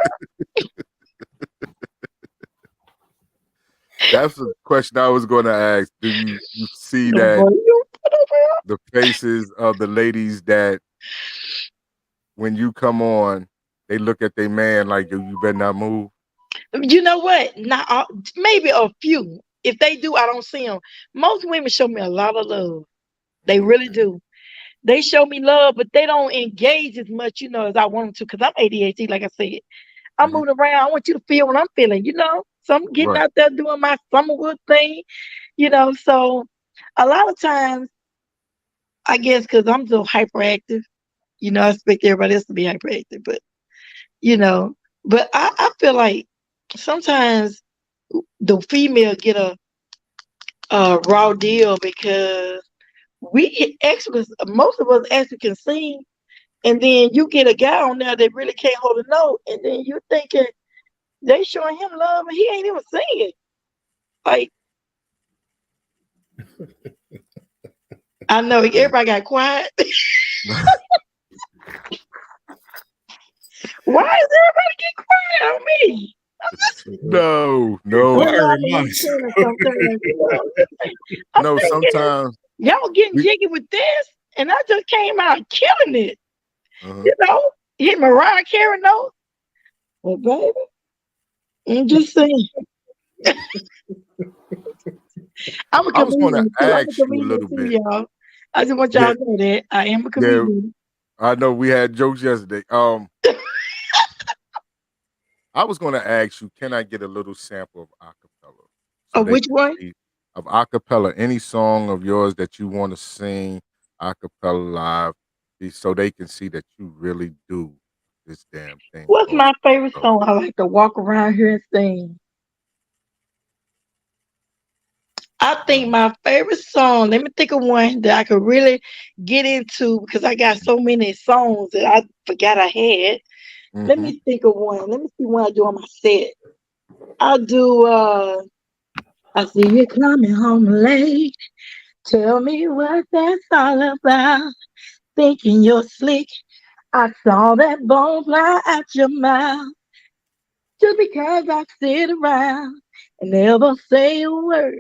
That's the question I was going to ask. Do you see No, that boy, you put over here. the faces of the ladies that when you come on, they look at their man like you better not move? You know what? Not all, maybe a few. If they do, I don't see them. Most women show me a lot of love. They really do. They show me love, but they don't engage as much, you know, as I want them to. Cause I'm ADHD, like I said. I'm Mhm. moving around. I want you to feel what I'm feeling, you know. So I'm getting Right. out there doing my Summerwood thing, you know. So a lot of times, I guess, because I'm so hyperactive, you know, I expect everybody else to be hyperactive, but you know, but I feel like sometimes the female get a raw deal because we actually, most of us actually can sing, and then you get a guy on there that really can't hold a note, and then you thinking they showing him love and he ain't even singing. Like, I know everybody got quiet. Why is everybody get quiet on me? No. You know, I Very be much. listening sometimes. You know? I'm No, thinking, sometimes y'all getting we jiggy with this, and I just came out killing it. uh-huh. You know, hit Mariah Carey notes. Well, baby, I'm just saying. I'm a I was going to comedian too. I'm a ask you a comedian little too, bit. y'all. I just want Yeah, y'all to know that I am a yeah. comedian. I know we had jokes yesterday. I was going to ask you, can I get a little sample of acapella so Oh, they which can one? see of acapella, any song of yours that you want to sing acapella live, so they can see that you really do this damn thing What's called my favorite acapella. song? I like to walk around here and sing. I think my favorite song, let me think of one that I could really get into because I got so many songs that I forgot I had. Let Mm-hmm. me think of one. Let me see what I do on my set. I do I see you coming home late. Tell me what that's all about. Thinking you're slick. I saw that bone fly out your mouth. Just because I sit around and never say a word.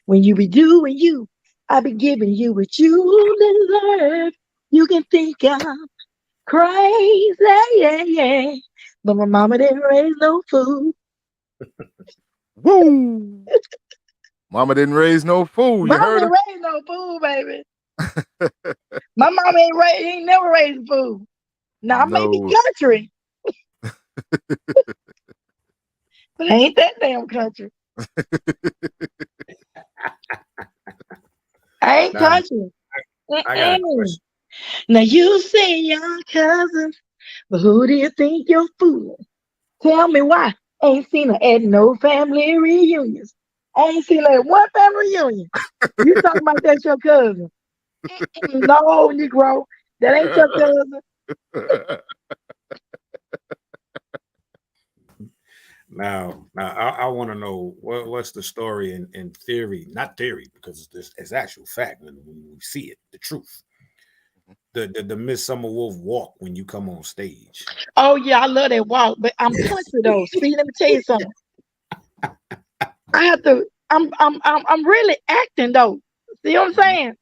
When you be doing you, I be giving you what you deserve. You can think I'm crazy, yeah. But my mama didn't raise no fool. Woo! Mama didn't raise no fool. You Mama heard didn't raise no fool, baby. My mama ain't never raised a fool. Now I may be No. country, but I ain't that damn country. I ain't Now, country. I got a Mm-mm. question. Now you say your cousins, but who do you think you're fooling? Tell me why. Ain't seen her at no family reunions. I ain't seen her at one family reunion. You talking about that's your cousin? No, Negro, that ain't your cousin. No. Now, I want to know what's the story in theory, not theory, because it's actual fact when we see it, the truth. The Miss Summer Wolfe walk when you come on stage. Oh yeah, I love that walk, but I'm country though. Speed, let me tell you something. I have to. I'm really acting though. See what I'm saying?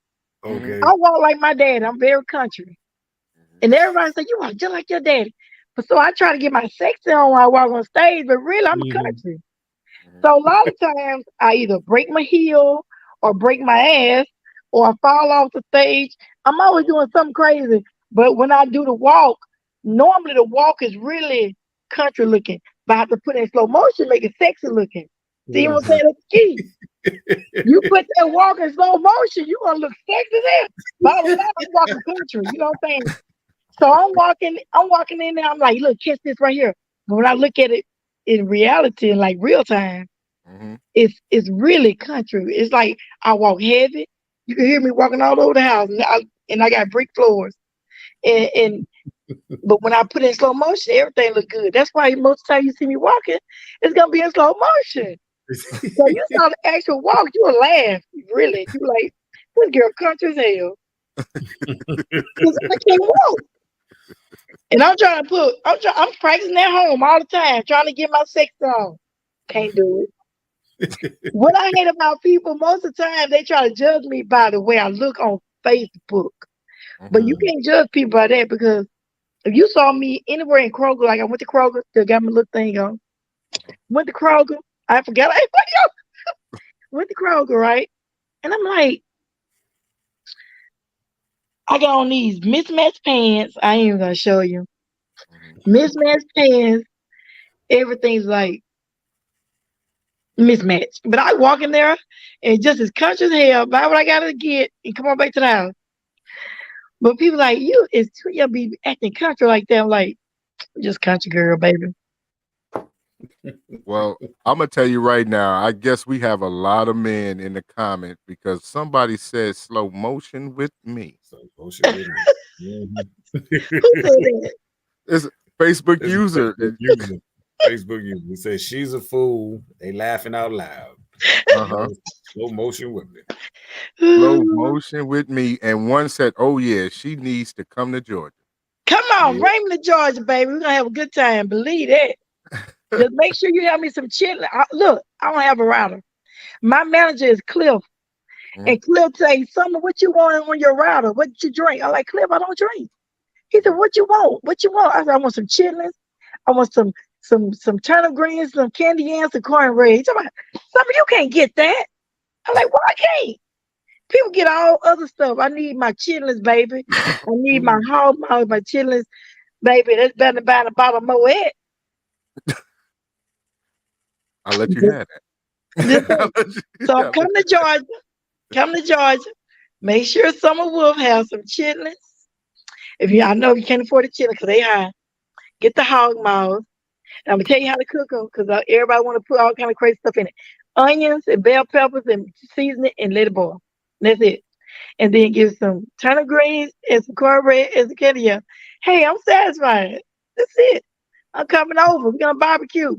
Okay. I walk like my dad. I'm very country, and everybody say you walk just like your daddy. But so I try to get my sexy on when I walk on stage, but really I'm a country. So a lot of times I either break my heel or break my ass or I fall off the stage. I'm always doing something crazy. But when I do the walk, normally the walk is really country looking. But I have to put it in slow motion, make it sexy looking. See what I'm saying? That's the key. You put that walk in slow motion, you're going to look sexy there. But I'm walking country. You know what I'm saying? So I'm walking in there. I'm like, look, catch this right here. But when I look at it in reality, in like real time, it's really country. It's like I walk heavy. You can hear me walking all over the house, and I got brick floors. And but when I put it in slow motion, everything look good. That's why most of the time you see me walking, it's gonna be in slow motion. So you saw the actual walk, you will laugh. Really, you like this girl country as hell. 'Cause I can't walk. And I'm practicing at home all the time, trying to get my sex on. Can't do it. What I hate about people, most of the time, they try to judge me by the way I look on Facebook. But you can't judge people by that because if you saw me anywhere in Kroger, like I went to Kroger, still got my little thing on. Went to Kroger, I forgot. Went to Kroger, right? And I'm like, I got on these mismatched pants. I ain't even gonna show you. Mismatched pants. Everything's like mismatched. But I walk in there and just as country as hell, buy what I gotta get and come on back to the house. But people like, it's too young to be acting country like that. I'm like, just country girl, baby. Well, I'm gonna tell you right now, I guess we have a lot of men in the comment because somebody said slow motion with me. Slow motion with me. Who said that? It's a Facebook user. Facebook user. He says she's a fool. They laughing out loud. Slow motion with me. Slow motion with me. And one said, oh yeah, she needs to come to Georgia. Come on, bring me to Georgia, baby. We're gonna have a good time. Believe that. Just make sure you have me some chitlin. Look, I don't have a router. My manager is Cliff. And Cliff say, Summer, what you want on your router? What you drink? I'm like, Cliff, I don't drink. He said, what you want? What you want? I said, I want some chitlins. I want some turnip greens, some candy yams, some cornbread. He's talking about, Summer, you can't get that. I'm like, why I can't? People get all other stuff. I need my chitlins, baby. I need my hog mouth, my chitlins, baby. That's better than buying a bottle of Moet. I'll let you have that. So come to Georgia. Come to Georgia. Make sure Summer Wolfe has some chitlins. I know you can't afford the chitlins because they high. Get the hog mouth. I'm gonna tell you how to cook them because everybody want to put all kind of crazy stuff in it. Onions and bell peppers and season it and let it boil. That's it. And then give some turnip greens and some cornbread and some candy yam. Hey, I'm satisfied. That's it. I'm coming over. We're gonna barbecue.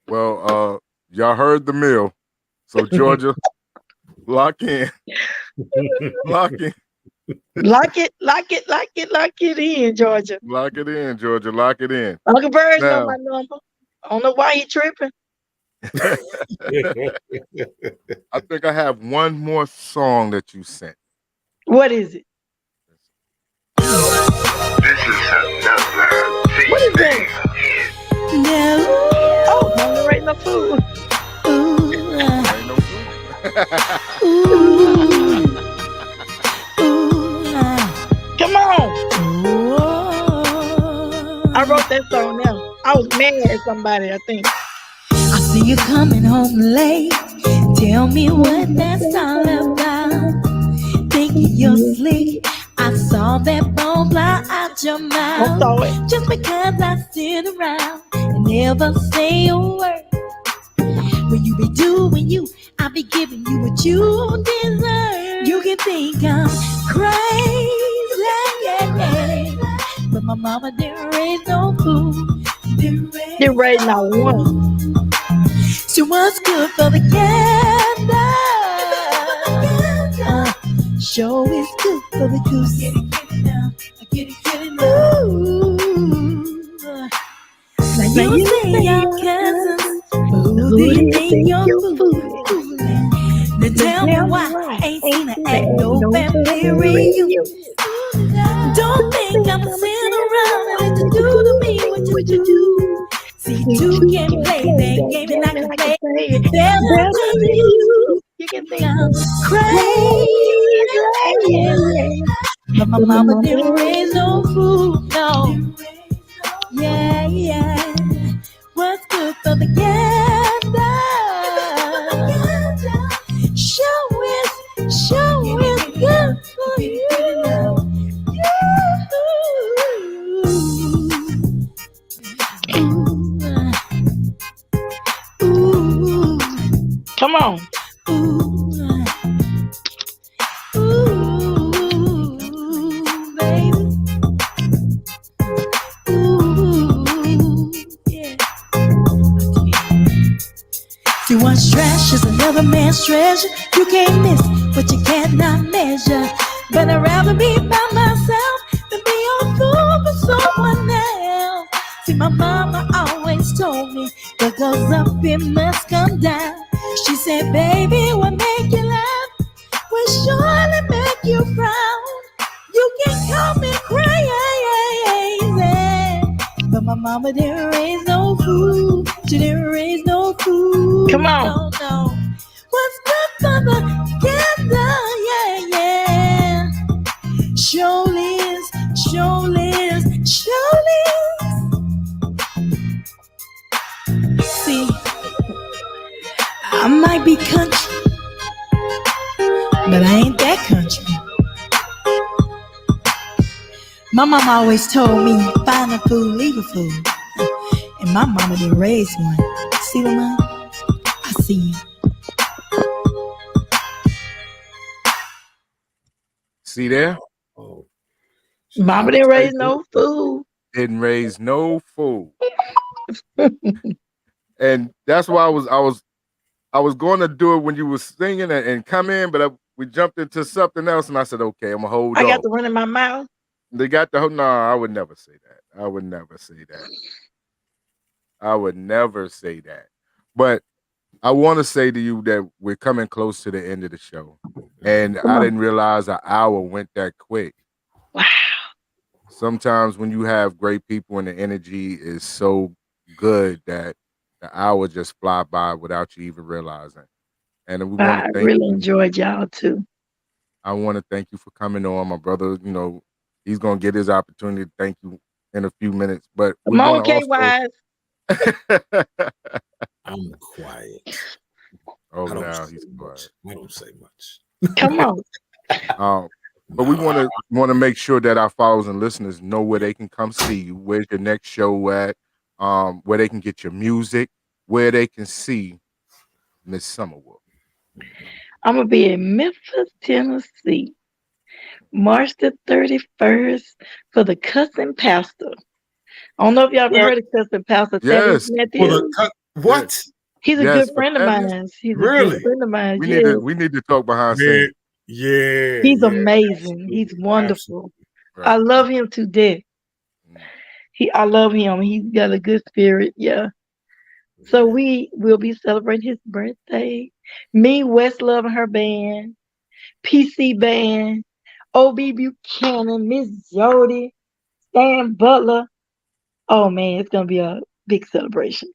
Well, y'all heard the meal. So Georgia, lock in. Lock in. Lock it in, Georgia. Lock it in, Georgia. Lock it in. Uncle Bird's know my number. I don't know why he tripping. I think I have one more song that you sent. What is it? This is another thing. What is that? No. Oh, no, there ain't no food. Ain't no food. Ooh. Come on. I wrote that song now. I was mad at somebody, I think. I see you coming home late. Tell me what that's all about. Thinking you're slick. I saw that bone fly out your mouth. I saw it. Just because I sit around and never say a word. When you be doing you, I be giving you what you deserve. You can think I'm crazy, yeah. But my mama didn't raise no fool. Didn't raise not one. She was good for the gander. Show is good for the goose. Get it down. Get it down. Ooh. Now you say your cousins, but who do you think your food? Now tell me why I ain't seen her at no family reunion. Don't think I'm sitting around and let you do to me what you do. See, two can play that game and I can play it better than you. You can think I'm crazy. But my mama didn't raise no food, no. Yeah. What's good for the gander? Show is good for you. Ooh. Come on. Ooh, baby. Ooh, yeah. See, one's trash is another man's treasure. You can't miss what you cannot measure. But I'd rather be by myself than be a fool for someone else. See, my mama always told me what goes up, it must come down. She said, baby, what make you laugh will surely make you frown. You can call me crazy, but my mama didn't raise no fool. She didn't raise no fool. Come on. No. What's good for the gander? Yeah. Show Liz. See, I might be country, but I ain't that country. My mama always told me, find a fool, leave a fool. And my mama didn't raise one. See the man? I see him. See there? Oh, Mama didn't raise no food. Didn't raise no fool. And that's why I was going to do it when you were singing and come in, but we jumped into something else, and I said, okay, I'm gonna hold on. I got the run in my mouth. They got the no. I would never say that. I would never say that. But I want to say to you that we're coming close to the end of the show, and I didn't realize an hour went that quick. Wow. Sometimes when you have great people and the energy is so good that the hour just fly by without you even realizing. And we want I to thank really you. enjoyed y'all too. I want to thank you for coming on, my brother. You know, he's gonna get his opportunity to thank you in a few minutes. But we Come on, want to K-Wise. I'm quiet. Oh, I don't now say he's quiet. much. I don't say much. Come on. But we want to make sure that our followers and listeners know where they can come see you. Where's your next show at? Where they can get your music, where they can see Miss Summer Wolfe. I'm gonna be in Memphis, Tennessee, March the 31st for the Cussing Pastor. I don't know if y'all ever heard of Cussing Pastor. Yes. What? He's a Yes, good friend of mine. He's Really? a good friend of mine. We need to talk behind scenes. Yeah. He's yeah, amazing. absolutely, He's wonderful. Right. I love him to death. I love him. He's got a good spirit. Yeah. So we will be celebrating his birthday. Me, Westlove and her band, PC Band, OB Buchanan, Miss Jody, Stan Butler. Oh man, it's gonna be a big celebration.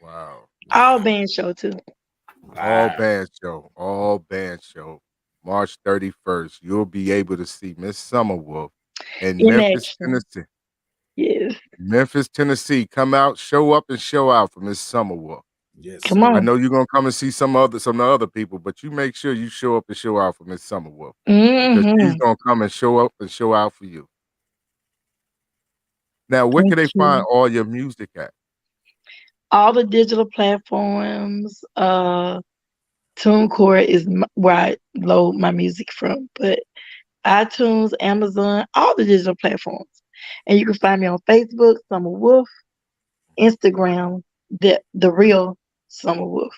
Wow. All band show too. All band show. March 31st. You'll be able to see Miss Summer Wolfe in Memphis, action. Tennessee. Yes. Memphis, Tennessee. Come out, show up, and show out for Miss Summer Wolfe. Yes. Come on. I know you're gonna come and see some of the other people, but you make sure you show up and show out for Miss Summer Wolfe. Because she's gonna come and show up and show out for you. Now, where can they find all your music at? All the digital platforms. TuneCore is where I load my music from, but iTunes, Amazon, all the digital platforms. And you can find me on Facebook, Summer Wolfe, Instagram, the real Summer Wolfe.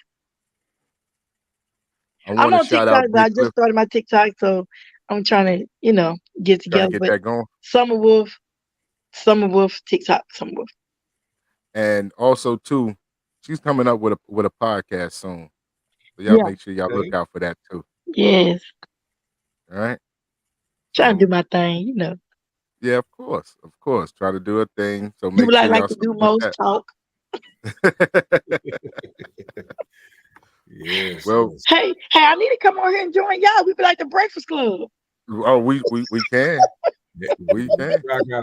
I I'm want to on shout TikTok, out but I Big just Cliff. started my TikTok, so I'm trying to, get Trying to together. get But that going. Summer Wolfe, TikTok, Summer Wolfe. And also too, she's coming up with a podcast soon. So y'all Yeah. make sure y'all look out for that too. Yes. All right. Trying to So, do my thing, yeah, of course. Try to do a thing. So Do make what I sure like y'all to do support most, that. talk. Yes. Well, yes. Hey, I need to come on here and join y'all. We be like the Breakfast Club. oh, we can. Yeah, We can.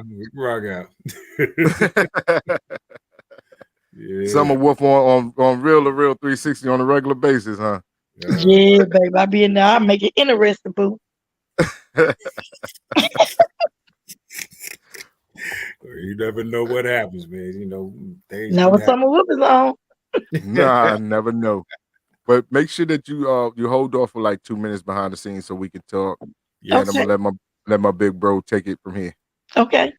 we rock out. Yeah. Summer Wolfe on Real2reel360 on a regular basis, huh? Yeah, baby. I be in there. I make it interesting, boo. You never know what happens, man. Things Now can when happen. Summer Wolfe is on, Nah, I never know. But make sure that you hold off for like 2 minutes behind the scenes so we can talk. Yeah, and I'm Okay. gonna let my big bro take it from here. Okay.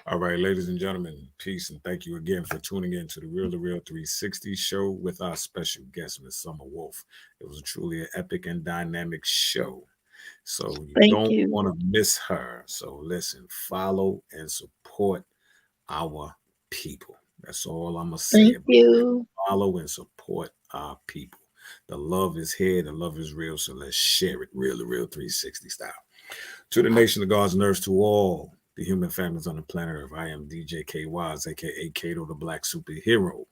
All right, ladies and gentlemen, peace and thank you again for tuning in to the Real2reel360 show with our special guest, Miss Summer Wolfe. It was truly an epic and dynamic show. So you Thank don't you. want to miss her. So listen, follow and support our people. That's all I'm going to say Thank about you. it. Follow and support our people. The love is here. The love is real. So let's share it. Real2reel360 style. To the nation of God's nerves, to all the human families on the planet Earth, I am DJ K Wise, aka Kato the Black Superhero.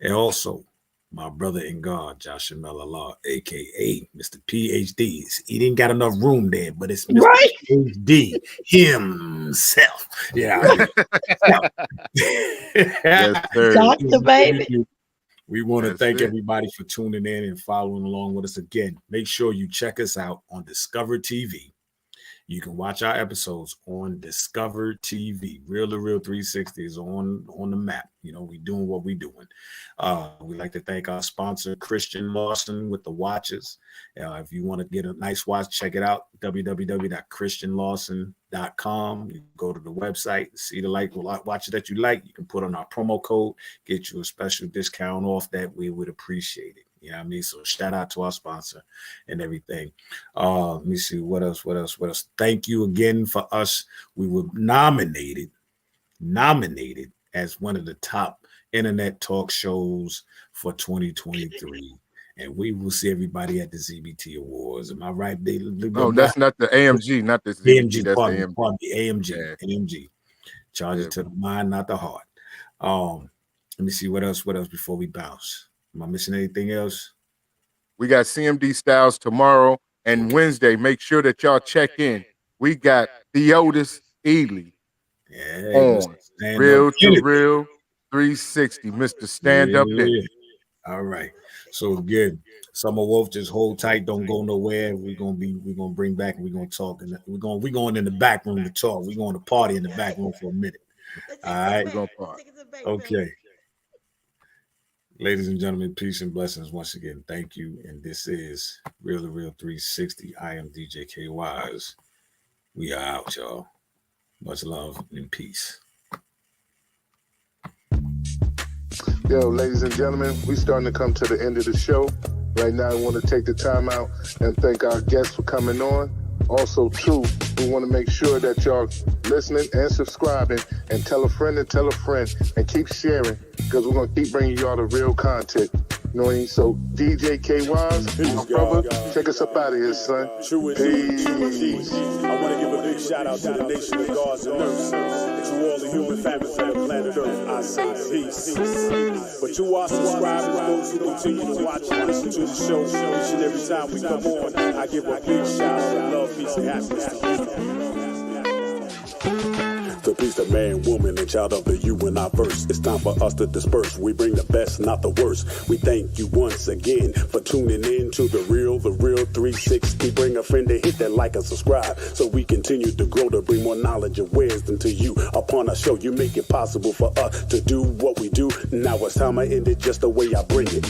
And also my brother in God, Joshua Melala, aka Mr. PhD. He didn't got enough room there, but it's Mr. Right. PhD himself. Yeah. Yes, sir. Doctor, baby. We want to That's thank it. everybody for tuning in and following along with us again. Make sure you check us out on Discover TV. You can watch our episodes on Discover TV. Real2reel360 is on the map. We doing what we doing. We'd like to thank our sponsor, Christian Lawson, with the watches. If you want to get a nice watch, check it out, www.christianlawson.com. You go to the website, see the watch that you like. You can put on our promo code, get you a special discount off that. We would appreciate it. You know what I mean? So shout out to our sponsor and everything. Let me see what else. Thank you again for us. We were nominated as one of the top internet talk shows for 2023. And we will see everybody at the ZBT Awards. Am I right? No, that's not the AMG, not the AMG. That's Pardon the me, AMG. Yeah. AMG. Charge it to the mind, not the heart. Let me see what else before we bounce. Am I missing anything else? We got CMD Styles tomorrow and Wednesday. Make sure that y'all check in. We got Theodis Ely on Real2reel360, Mr. Stand Up There. All right. So again, Summer Wolfe, just hold tight. Don't go nowhere. We're gonna bring back and we're gonna talk. And we're going in the back room to talk. We're going to party in the back room for a minute. All right. We're gonna party. Okay. Ladies and gentlemen, peace and blessings once again. Thank you. And this is Real2reel360. I am DJ K Wise. We are out, y'all. Much love and peace. Yo, ladies and gentlemen, we starting to come to the end of the show. Right now, I want to take the time out and thank our guests for coming on. Also, too, we want to make sure that y'all listening and subscribing and tell a friend and keep sharing because we're going to keep bringing y'all the real content. You know what I mean? So, DJ K Wise, my brother, take us up out of here, son. Peace. I want to give a big shout out to the nation of gods and earths. To all the human families on the planet Earth, I say peace. But to our subscribers, those who continue to watch and listen to the show each and every time we come on, I give a big shout out of love, peace, and happiness to you. The beast of man, woman, and child of the you and I verse. It's time for us to disperse. We bring the best, not the worst. We thank you once again for tuning in to the Real2reel360. Bring a friend to hit that like and subscribe so we continue to grow to bring more knowledge and wisdom to you. Upon our show, you make it possible for us to do what we do. Now it's time I end it just the way I bring it.